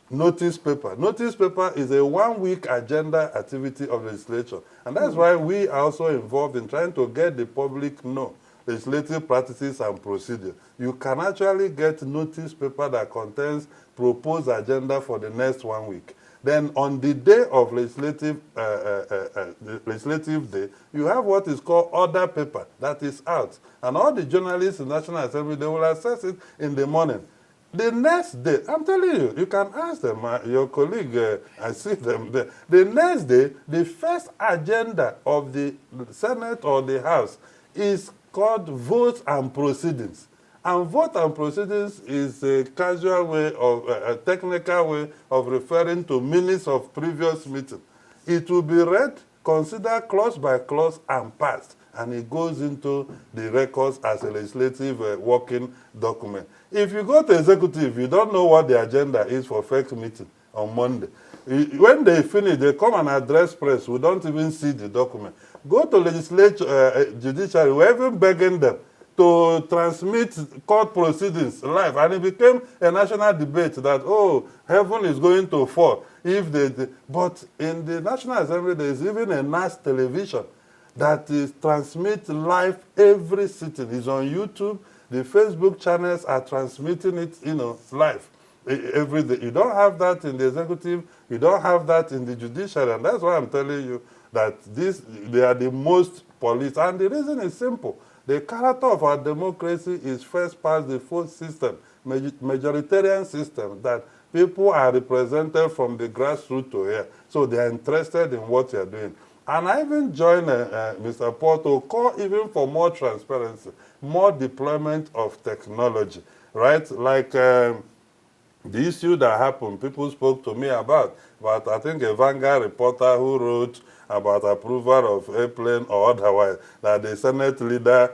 Speaker 4: notice paper. Notice paper is a 1-week agenda activity of legislature. And that's why we are also involved in trying to get the public know legislative practices and procedure. You can actually get notice paper that contains proposed agenda for the next 1 week. Then on the day of legislative day, you have what is called order paper that is out. And all the journalists in the National Assembly, they will access it in the morning. The next day, I'm telling you, you can ask them, your colleague, I see them there. The next day, the first agenda of the Senate or the House is called votes and proceedings. And vote and proceedings is a casual way of, a technical way of referring to minutes of previous meeting. It will be read, considered clause by clause, and passed. And it goes into the records as a legislative working document. If you go to executive, you don't know what the agenda is for first meeting on Monday. When they finish, they come and address press. We don't even see the document. Go to legislature, judiciary, we're even begging them to transmit court proceedings live. And it became a national debate that, oh, heaven is going to fall. But in the National Assembly, there is even a NAS television that is transmit live every sitting. It's on YouTube. The Facebook channels are transmitting it, live every day. You don't have that in the executive. You don't have that in the judiciary. And that's why I'm telling you that they are the most policed. And the reason is simple. The character of our democracy is first past the vote system, majoritarian system, that people are represented from the grassroots to here. So they are interested in what you are doing. And I even joined Mr. Paul to call even for more transparency, more deployment of technology, right? Like the issue that happened, people spoke to me about, but I think a Vanguard reporter who wrote about approval of airplane or otherwise, that the Senate leader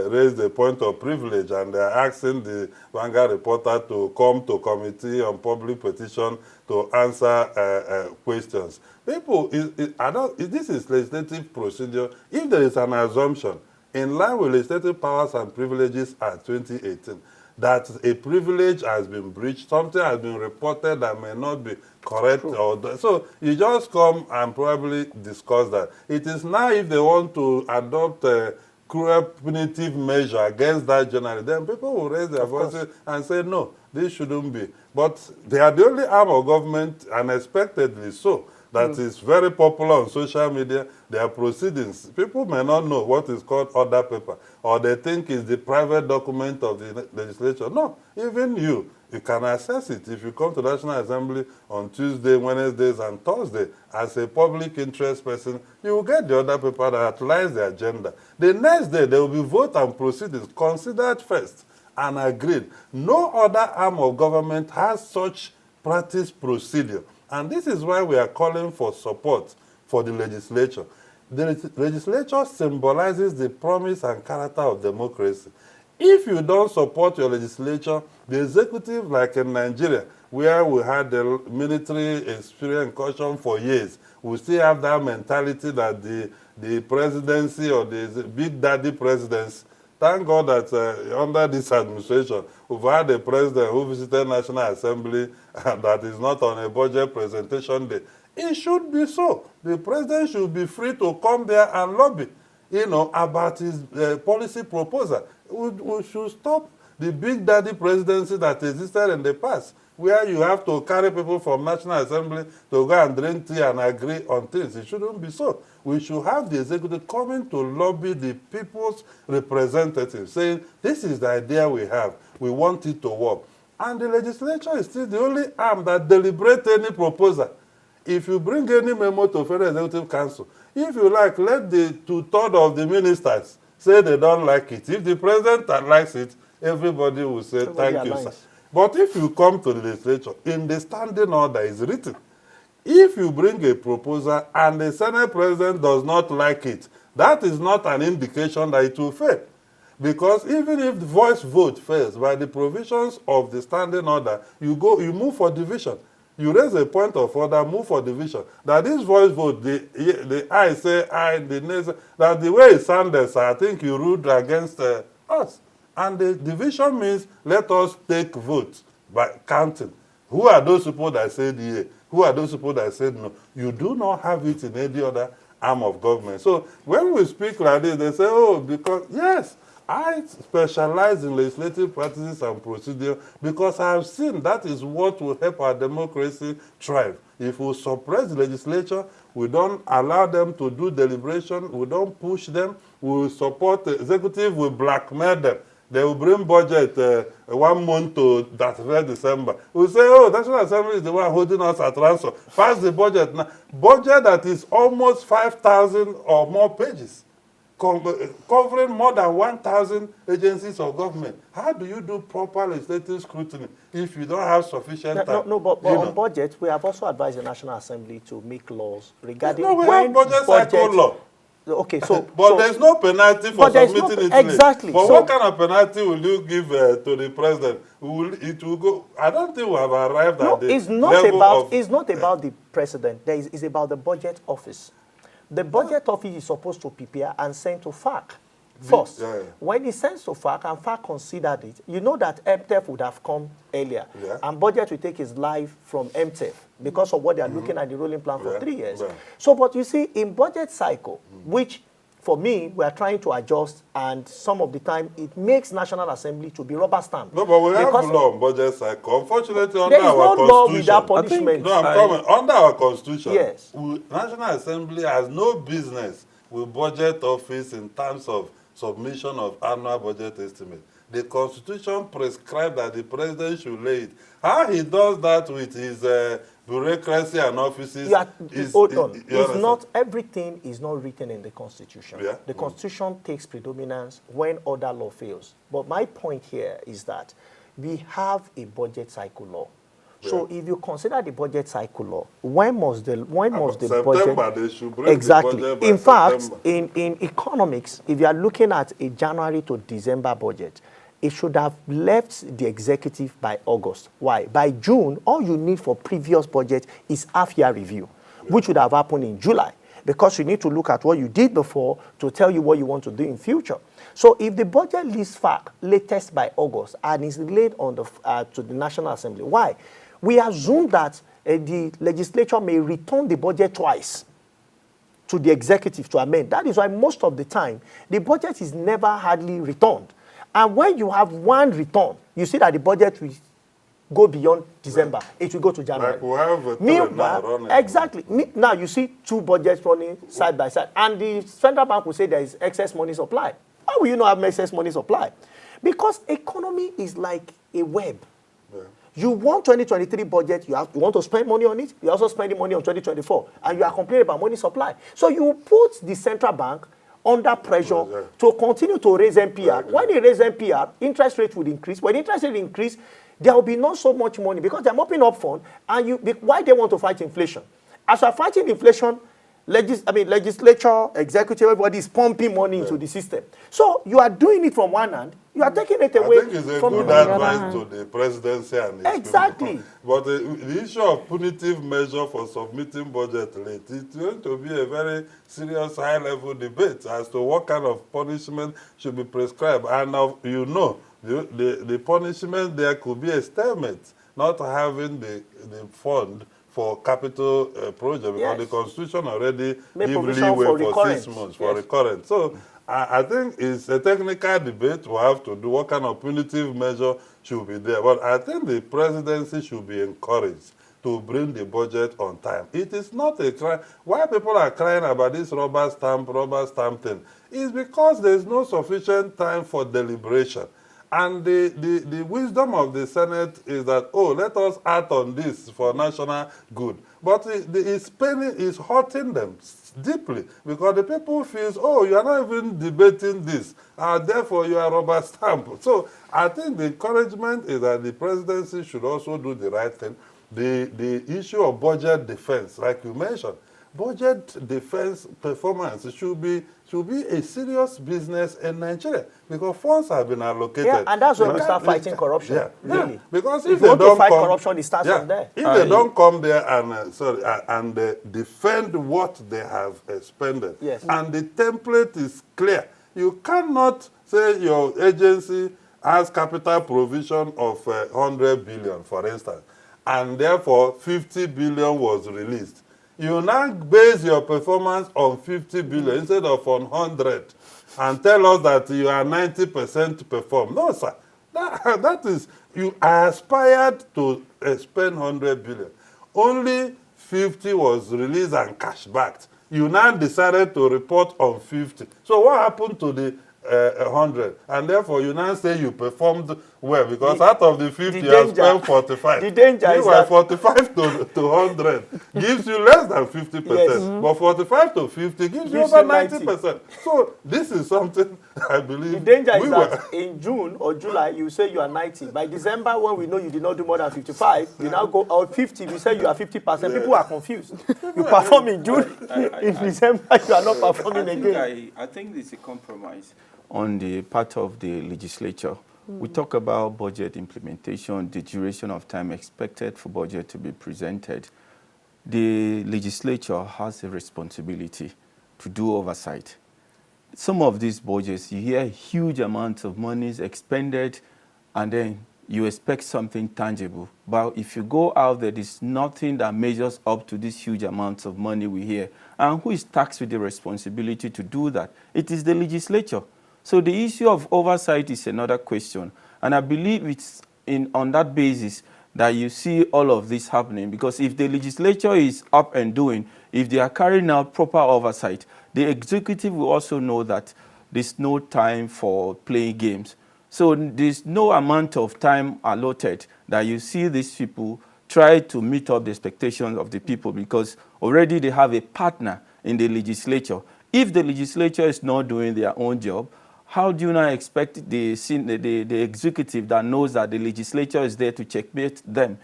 Speaker 4: raised a point of privilege, and they're asking the Vanguard reporter to come to committee on public petition to answer questions. People, this is legislative procedure. If there is an assumption, in line with Legislative Powers and Privileges Act 2018, that a privilege has been breached, something has been reported that may not be correct. So you just come and probably discuss that. It is now if they want to adopt a cruel punitive measure against that journalist, then people will raise their voices and say, no, this shouldn't be. But they are the only arm of government, unexpectedly so, that is very popular on social media. Their proceedings, people may not know what is called order paper, or they think it's the private document of the legislature. No, even you, You can access it if you come to the National Assembly on Tuesday, Wednesdays, and Thursday as a public interest person. You will get the other paper that outlines the agenda. The next day, there will be vote and proceedings considered first and agreed. No other arm of government has such practice procedure. And this is why we are calling for support for the legislature. The legislature symbolizes the promise and character of democracy. If you don't support your legislature, the executive, like in Nigeria, where we had the military experience caution for years, we still have that mentality that the presidency or the big daddy presidency. Thank God that under this administration, we've had a president who visited National Assembly and that is not on a budget presentation day. It should be so. The president should be free to come there and lobby, about his policy proposal. We should stop the big daddy presidency that existed in the past, where you have to carry people from National Assembly to go and drink tea and agree on things. It shouldn't be so. We should have the executive coming to lobby the people's representatives, saying, this is the idea we have. We want it to work. And the legislature is still the only arm that deliberates any proposal. If you bring any memo to Federal Executive Council, if you like, let the 2/3 of the ministers say they don't like it. If the president likes it, everybody will say, thank you, sir. But if you come to the legislature, in the standing order is written, if you bring a proposal and the Senate president does not like it, that is not an indication that it will fail. Because even if the voice vote fails, by the provisions of the standing order, you move for division. You raise a point of order, move for division. That this voice vote, the I say I, the nay say, that the way it sounded, I think you ruled against us. And the division means let us take votes by counting. Who are those people that said yea? Who are those people that said no? You do not have it in any other arm of government. So when we speak like this, they say, oh, because, yes, I specialize in legislative practices and procedure because I have seen that is what will help our democracy thrive. If we suppress the legislature, we don't allow them to do deliberation, we don't push them, we will support the executive, we blackmail them. They will bring budget 1 month to that very December. We say, oh, National Assembly is the one holding us at ransom. Pass the budget now. Budget that is almost 5,000 or more pages, covering more than 1,000 agencies of government. How do you do proper legislative scrutiny if you don't have sufficient time?
Speaker 2: But on budget, we have also advised the National Assembly to make laws regarding
Speaker 4: we have budget cycle law.
Speaker 2: Okay, so
Speaker 4: but there's no penalty for submitting it
Speaker 2: exactly.
Speaker 4: But what kind of penalty will you give to the president? It will go. I don't think we have arrived at the level of.
Speaker 2: It's not about the president. It's about the budget office. The budget office is supposed to prepare and send to FAC first. When it sends to FAC and FAC considered it, you know that MTEF would have come earlier. And budget will take its life from MTEF because of what they are looking at the rolling plan for 3 years. So, but you see, in budget cycle, which for me, we are trying to adjust, and some of the time it makes National Assembly to be rubber stamp.
Speaker 4: No, but we have law on budget cycle. Unfortunately, under
Speaker 2: there is
Speaker 4: our
Speaker 2: no
Speaker 4: constitution,
Speaker 2: law without punishment.
Speaker 4: No, I'm coming. Under our constitution,
Speaker 2: yes,
Speaker 4: National Assembly has no business with budget office in terms of submission of annual budget estimate. The constitution prescribes that the president should lay it. How he does that with his bureaucracy and offices
Speaker 2: not everything is not written in the constitution. The constitution takes predominance when other law fails. But my point here is that we have a budget cycle law. So if you consider the budget cycle law, when must the budget?
Speaker 4: They should break
Speaker 2: exactly.
Speaker 4: The budget by
Speaker 2: in fact,
Speaker 4: September.
Speaker 2: in economics, if you are looking at a January to December budget, it should have left the executive by August. Why? By June, all you need for previous budget is half-year review, which would have happened in July, because you need to look at what you did before to tell you what you want to do in future. So if the budget leaves FAC latest by August and is laid on to the National Assembly, why? We assume that the legislature may return the budget twice to the executive to amend. That is why most of the time, the budget is never hardly returned. And when you have one return, you see that the budget will go beyond December. It will go to January.
Speaker 4: Like we have
Speaker 2: Meanwhile, exactly. Now you see two budgets running side by side. And the central bank will say there is excess money supply. How will you not have excess money supply? Because economy is like a web. You want 2023 budget, you want to spend money on it, you're also spending money on 2024, and you are complaining about money supply. So you put the central bank under pressure to continue to raise MPR. When they raise MPR, interest rate would increase. When interest rate increase, there will be not so much money because they're mopping up fund. And why they want to fight inflation? As we're fighting inflation, legislature, executive, everybody is pumping money into the system. So you are doing it from one hand, you are taking it away
Speaker 4: I think it's a
Speaker 2: from
Speaker 4: good
Speaker 2: the other
Speaker 4: advice
Speaker 2: hand.
Speaker 4: to the presidency and its
Speaker 2: Exactly.
Speaker 4: people. But the issue of punitive measure for submitting budget late, it's going to be a very serious high-level debate as to what kind of punishment should be prescribed. And the punishment there could be a stalemate, not having the fund for capital project, because the Constitution already gives leeway for 6 months for recurrent. So I think it's a technical debate we have to do what kind of punitive measure should be there. But I think the presidency should be encouraged to bring the budget on time. It is not a crime. Why people are crying about this rubber stamp thing is because there's no sufficient time for deliberation. And the wisdom of the Senate is that, let us act on this for national good. But it's hurting them deeply because the people feel, you are not even debating this, therefore you are rubber stamp. So I think the encouragement is that the presidency should also do the right thing. The issue of budget defense, like you mentioned, budget defense performance should be a serious business in Nigeria because funds have been allocated.
Speaker 2: Yeah, and that's when we start fighting corruption. Really.
Speaker 4: Yeah. Because
Speaker 2: if they don't fight corruption, it starts from there.
Speaker 4: If they don't come there and defend what they have expended, and the template is clear, you cannot say your agency has capital provision of 100 billion, for instance, and therefore 50 billion was released. You now base your performance on 50 billion instead of on 100 and tell us that you are 90% perform. No, sir. That is, you aspired to spend 100 billion. Only 50 was released and cash backed. You now decided to report on 50. So what happened to the 100? And therefore, you now say you performed well because out of the 50, you have spent 45.
Speaker 2: The danger is that
Speaker 4: 45 to 100 gives you less than 50%, but 45 to 50 gives you over 90%. So this is something I believe.
Speaker 2: The danger is that in June or July, you say you are 90. By December, when we know you did not do more than 55, you now go out 50. You say you are 50%. People are confused. You perform in June. In December, you are not performing again.
Speaker 3: I think it's a compromise on the part of the legislature. We talk about budget implementation, the duration of time expected for budget to be presented. The legislature has a responsibility to do oversight. Some of these budgets, you hear huge amounts of money is expended, and then you expect something tangible. But if you go out there, there's nothing that measures up to these huge amounts of money we hear. And who is tasked with the responsibility to do that? It is the legislature. So the issue of oversight is another question. And I believe it's on that basis that you see all of this happening. Because if the legislature is up and doing, if they are carrying out proper oversight, the executive will also know that there's no time for playing games. So there's no amount of time allotted that you see these people try to meet up the expectations of the people because already they have a partner in the legislature. If the legislature is not doing their own job, how do you now expect the executive that knows that the legislature is there to checkmate them?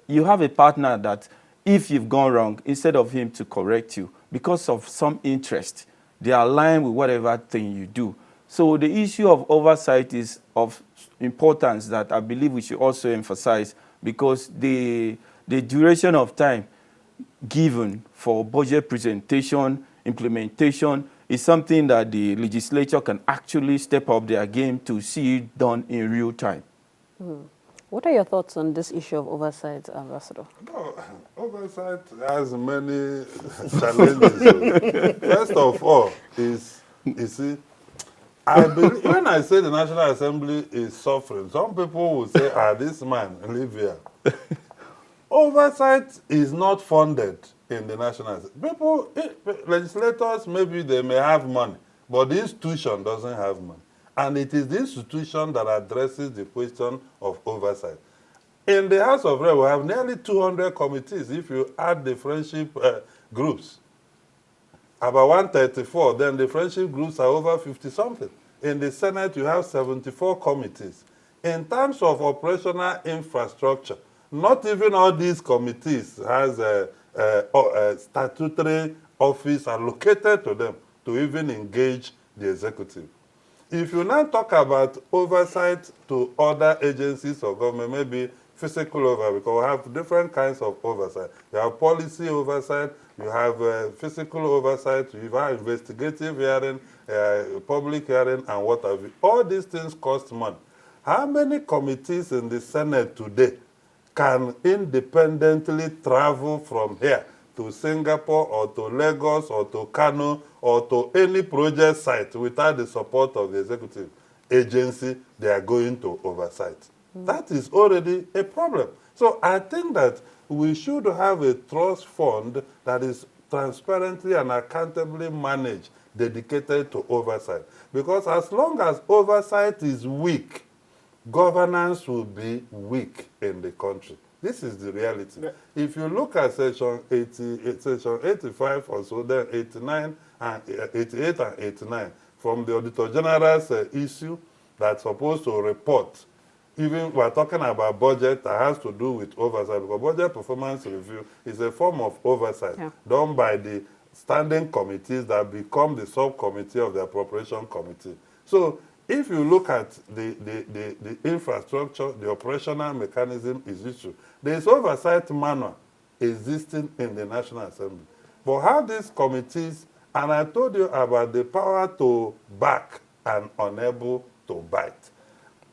Speaker 3: You have a partner that if you've gone wrong, instead of him to correct you, because of some interest, they align with whatever thing you do. So the issue of oversight is of importance that I believe we should also emphasize because the duration of time given for budget presentation, implementation, is something that the legislature can actually step up their game to see it done in real time.
Speaker 1: What are your thoughts on this issue of oversight, Ambassador?
Speaker 4: No, oversight has many challenges. First of all, you see, I believe, when I say the National Assembly is suffering, some people will say, this man, live here. Oversight is not funded in the National Assembly. Legislators, maybe they may have money, but the institution doesn't have money. And it is the institution that addresses the question of oversight. In the House of Reps, we have nearly 200 committees if you add the friendship groups. About 134, then the friendship groups are over 50-something. In the Senate, you have 74 committees. In terms of operational infrastructure, not even all these committees has a statutory office allocated to them to even engage the executive. If you now talk about oversight to other agencies of government, maybe physical oversight, because we have different kinds of oversight. You have policy oversight, you have physical oversight, you have investigative hearing, public hearing, and what have you. All these things cost money. How many committees in the Senate today can independently travel from here to Singapore or to Lagos or to Kano or to any project site without the support of the executive agency they are going to oversight? That is already a problem. So I think that we should have a trust fund that is transparently and accountably managed, dedicated to oversight. Because as long as oversight is weak, governance will be weak in the country. This is the reality. Yeah. If you look at section 85 or so, then 89 and 88 and 89 from the Auditor General's issue that's supposed to report, even we're talking about budget that has to do with oversight, because budget performance review is a form of oversight done by the standing committees that become the subcommittee of the appropriation committee. So if you look at the infrastructure, the operational mechanism is issued. There is oversight manual existing in the National Assembly. But how these committees, and I told you about the power to back and unable to bite.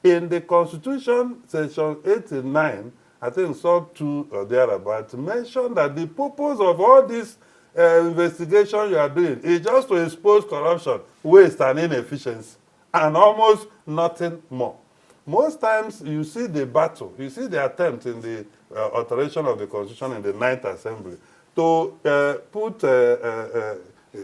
Speaker 4: In the Constitution, section 89, I think sub 2 or thereabouts, mentioned that the purpose of all this investigation you are doing is just to expose corruption, waste, and inefficiency, and almost nothing more. Most times you see the battle, you see the attempt in the alteration of the Constitution in the 9th Assembly to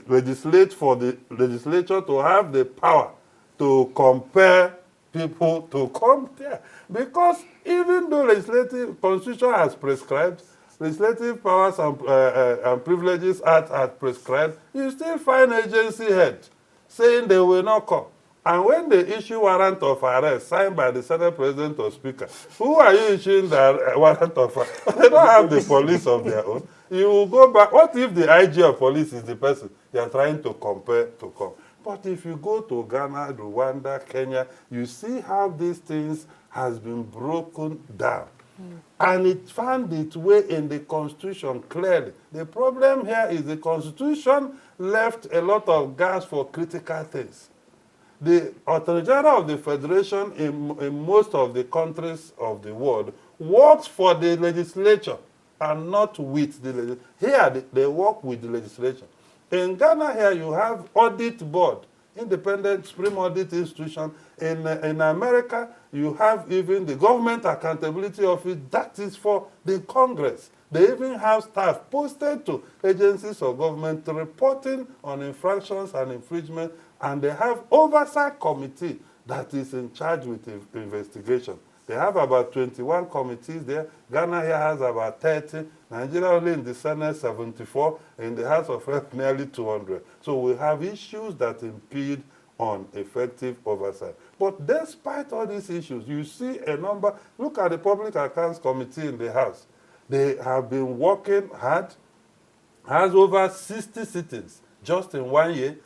Speaker 4: legislate for the legislature to have the power to compare people to come there. Because even though legislative Constitution has prescribed, Legislative Powers and Privileges Act has prescribed, you still find agency heads saying they will not come. And when they issue warrant of arrest signed by the Senate President or Speaker, who are you issuing the warrant of arrest? They don't have the police of their own. You will go back. What if the IG of police is the person you are trying to compare to come? But if you go to Ghana, Rwanda, Kenya, you see how these things has been broken down. And it found its way in the Constitution clearly. The problem here is the Constitution left a lot of gaps for critical things. The Attorney General of the Federation in most of the countries of the world works for the legislature and not with the legislature. Here, they work with the legislature. In Ghana here, you have audit board, independent supreme audit institution. In America, you have even the Government Accountability Office, that is for the Congress. They even have staff posted to agencies of government reporting on infractions and infringement, and they have oversight committee that is in charge with investigation. They have about 21 committees there. Ghana here has about 30. Nigeria only in the Senate 74. In the House of Reps nearly 200. So we have issues that impede on effective oversight. But despite all these issues, you see a number. Look at the Public Accounts Committee in the House. They have been working hard, has over 60 sittings just in 1 year,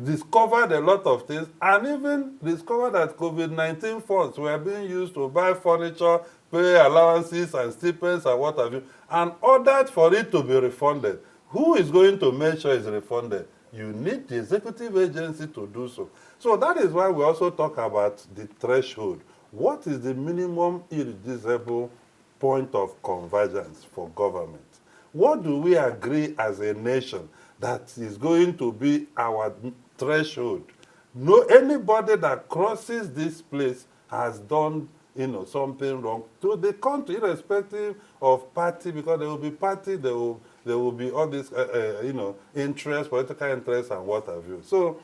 Speaker 4: discovered a lot of things, and even discovered that COVID-19 funds were being used to buy furniture, pay allowances and stipends and what have you, and ordered for it to be refunded. Who is going to make sure it's refunded? You need the executive agency to do so. So that is why we also talk about the threshold. What is the minimum irreducible point of convergence for government? What do we agree as a nation that is going to be our threshold? No, anybody that crosses this place has done something wrong to the country, irrespective of party, because there will be party, there will be all this interest, political interest, and what have you. So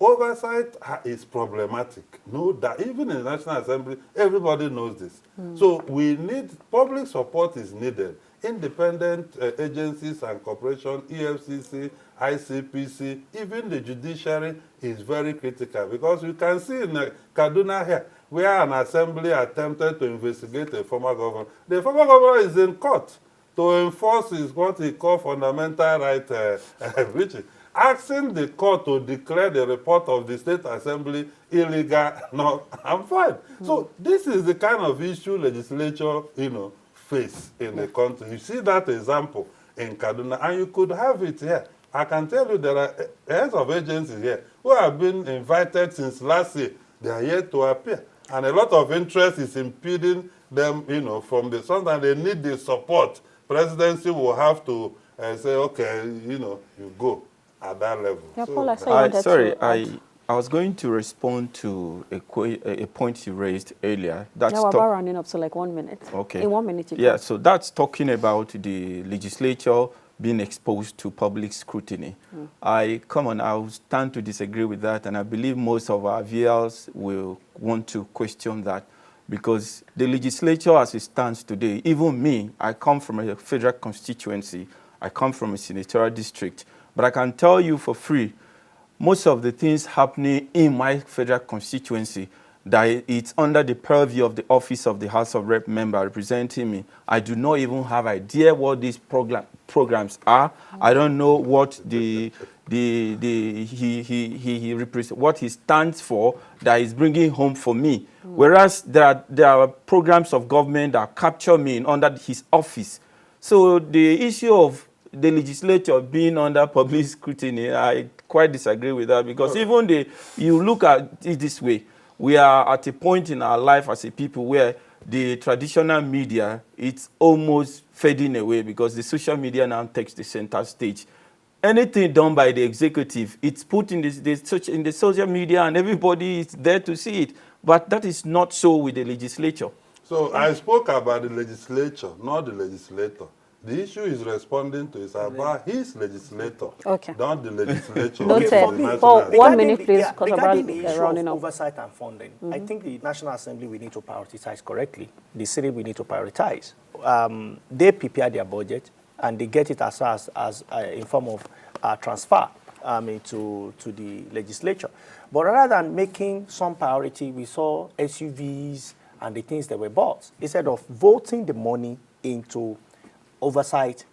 Speaker 4: Oversight is problematic. No doubt. Even in the National Assembly, everybody knows this. So we need, public support is needed. Independent agencies and corporations, EFCC, ICPC, even the judiciary is very critical, because you can see in Kaduna here, where an assembly attempted to investigate a former governor. The former governor is in court to enforce what he called fundamental right breaching, asking the court to declare the report of the State Assembly illegal, not and fine. So this is the kind of issue legislature, face in the country. You see that example in Kaduna, and you could have it here. I can tell you there are heads of agencies here who have been invited since last year. They are yet to appear. And a lot of interest is impeding them, from the front, and they need the support. Presidency will have to say, okay, you go at that level.
Speaker 1: Yeah,
Speaker 4: So,
Speaker 1: Paul, I saw you wanted to add.
Speaker 3: I was going to respond to a point you raised earlier.
Speaker 1: Yeah, we're about running up to like 1 minute.
Speaker 3: Okay.
Speaker 1: In 1 minute, you
Speaker 3: Yeah,
Speaker 1: go.
Speaker 3: so that's talking about the legislature being exposed to public scrutiny. I will stand to disagree with that, and I believe most of our viewers will want to question that, because the legislature as it stands today, even me, I come from a federal constituency, I come from a senatorial district, but I can tell you for free, most of the things happening in my federal constituency, that it's under the purview of the office of the House of Rep member representing me. I do not even have idea what these programs are. I don't know what he represents, what he stands for, that is bringing home for me. Whereas there are programs of government that capture me under his office. So the issue of the legislature being under public scrutiny, I quite disagree with that, because even you look at it this way, we are at a point in our life as a people where the traditional media, it's almost fading away, because the social media now takes the center stage. Anything done by the executive, it's put in the social media, and everybody is there to see it. But that is not so with the legislature.
Speaker 4: So I spoke about the legislature, not the legislator. The issue is responding to is about his legislator,
Speaker 1: Okay.
Speaker 4: not the legislature.
Speaker 1: Noted.
Speaker 4: which is the
Speaker 1: For
Speaker 4: National
Speaker 1: one
Speaker 4: Assembly.
Speaker 1: minute, please, because
Speaker 2: regarding
Speaker 1: about
Speaker 2: the issue
Speaker 1: rounding
Speaker 2: of
Speaker 1: up.
Speaker 2: oversight and funding, I think the National Assembly we need to prioritize correctly. The city we need to prioritize. They prepare their budget and they get it as in form of transfer to the legislature. But rather than making some priority, we saw SUVs and the things that were bought, instead of voting the money into oversight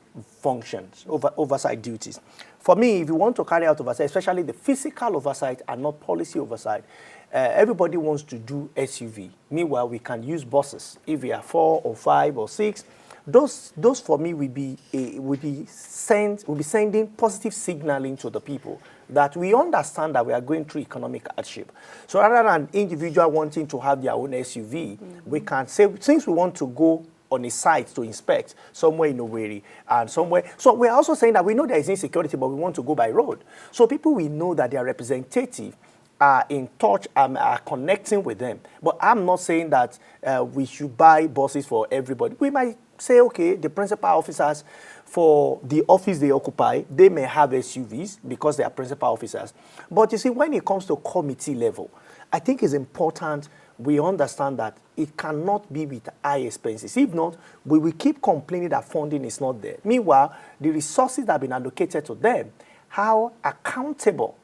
Speaker 2: functions, oversight duties. For me, if you want to carry out oversight, especially the physical oversight and not policy oversight, everybody wants to do SUV. Meanwhile, we can use buses. If we are 4 or 5 or 6, those for me will be sending positive signaling to the people that we understand that we are going through economic hardship. So rather than individual wanting to have their own SUV, we can say, since we want to go on a site to inspect somewhere in Owerri and somewhere. So we're also saying that we know there is insecurity, but we want to go by road. So people will know that their representative are in touch and are connecting with them. But I'm not saying that we should buy buses for everybody. We might say, okay, the principal officers for the office they occupy, they may have SUVs because they are principal officers. But you see, when it comes to committee level, I think it's important we understand that it cannot be with high expenses. If not, we will keep complaining that funding is not there. Meanwhile, the resources that have been allocated to them, how accountable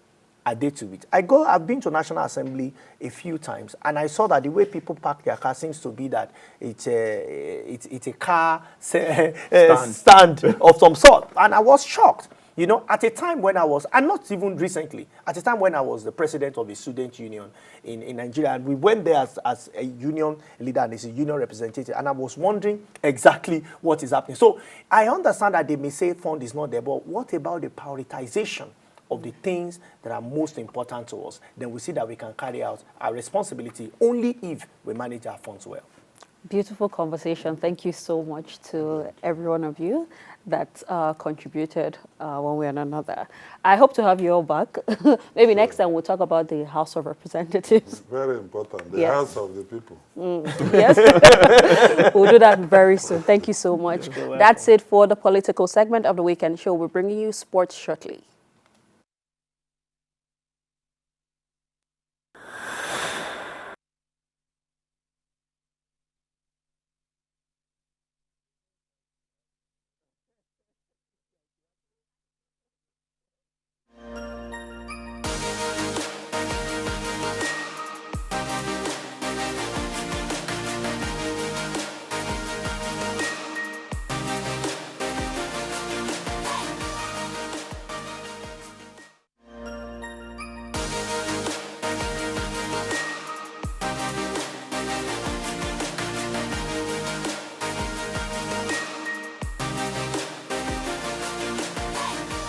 Speaker 2: are they to it? I've been to National Assembly a few times, and I saw that the way people park their car seems to be that it's a car stand of some sort. And I was shocked. At a time when I was, and not even recently, at a time when I was the president of the student union in Nigeria, and we went there as a union leader and as a union representative, and I was wondering exactly what is happening. So I understand that they may say fund is not there, but what about the prioritization of the things that are most important to us? Then we see that we can carry out our responsibility only if we manage our funds well.
Speaker 1: Beautiful conversation. Thank you so much to every one of you that contributed one way or another. I hope to have you all back. Maybe next time we'll talk about the House of Representatives.
Speaker 4: Very important, the
Speaker 1: Yes.
Speaker 4: House of the people.
Speaker 1: Yes, we'll do that very soon. Thank you so much. That's it for the political segment of the Weekend Show. We're bringing you sports shortly.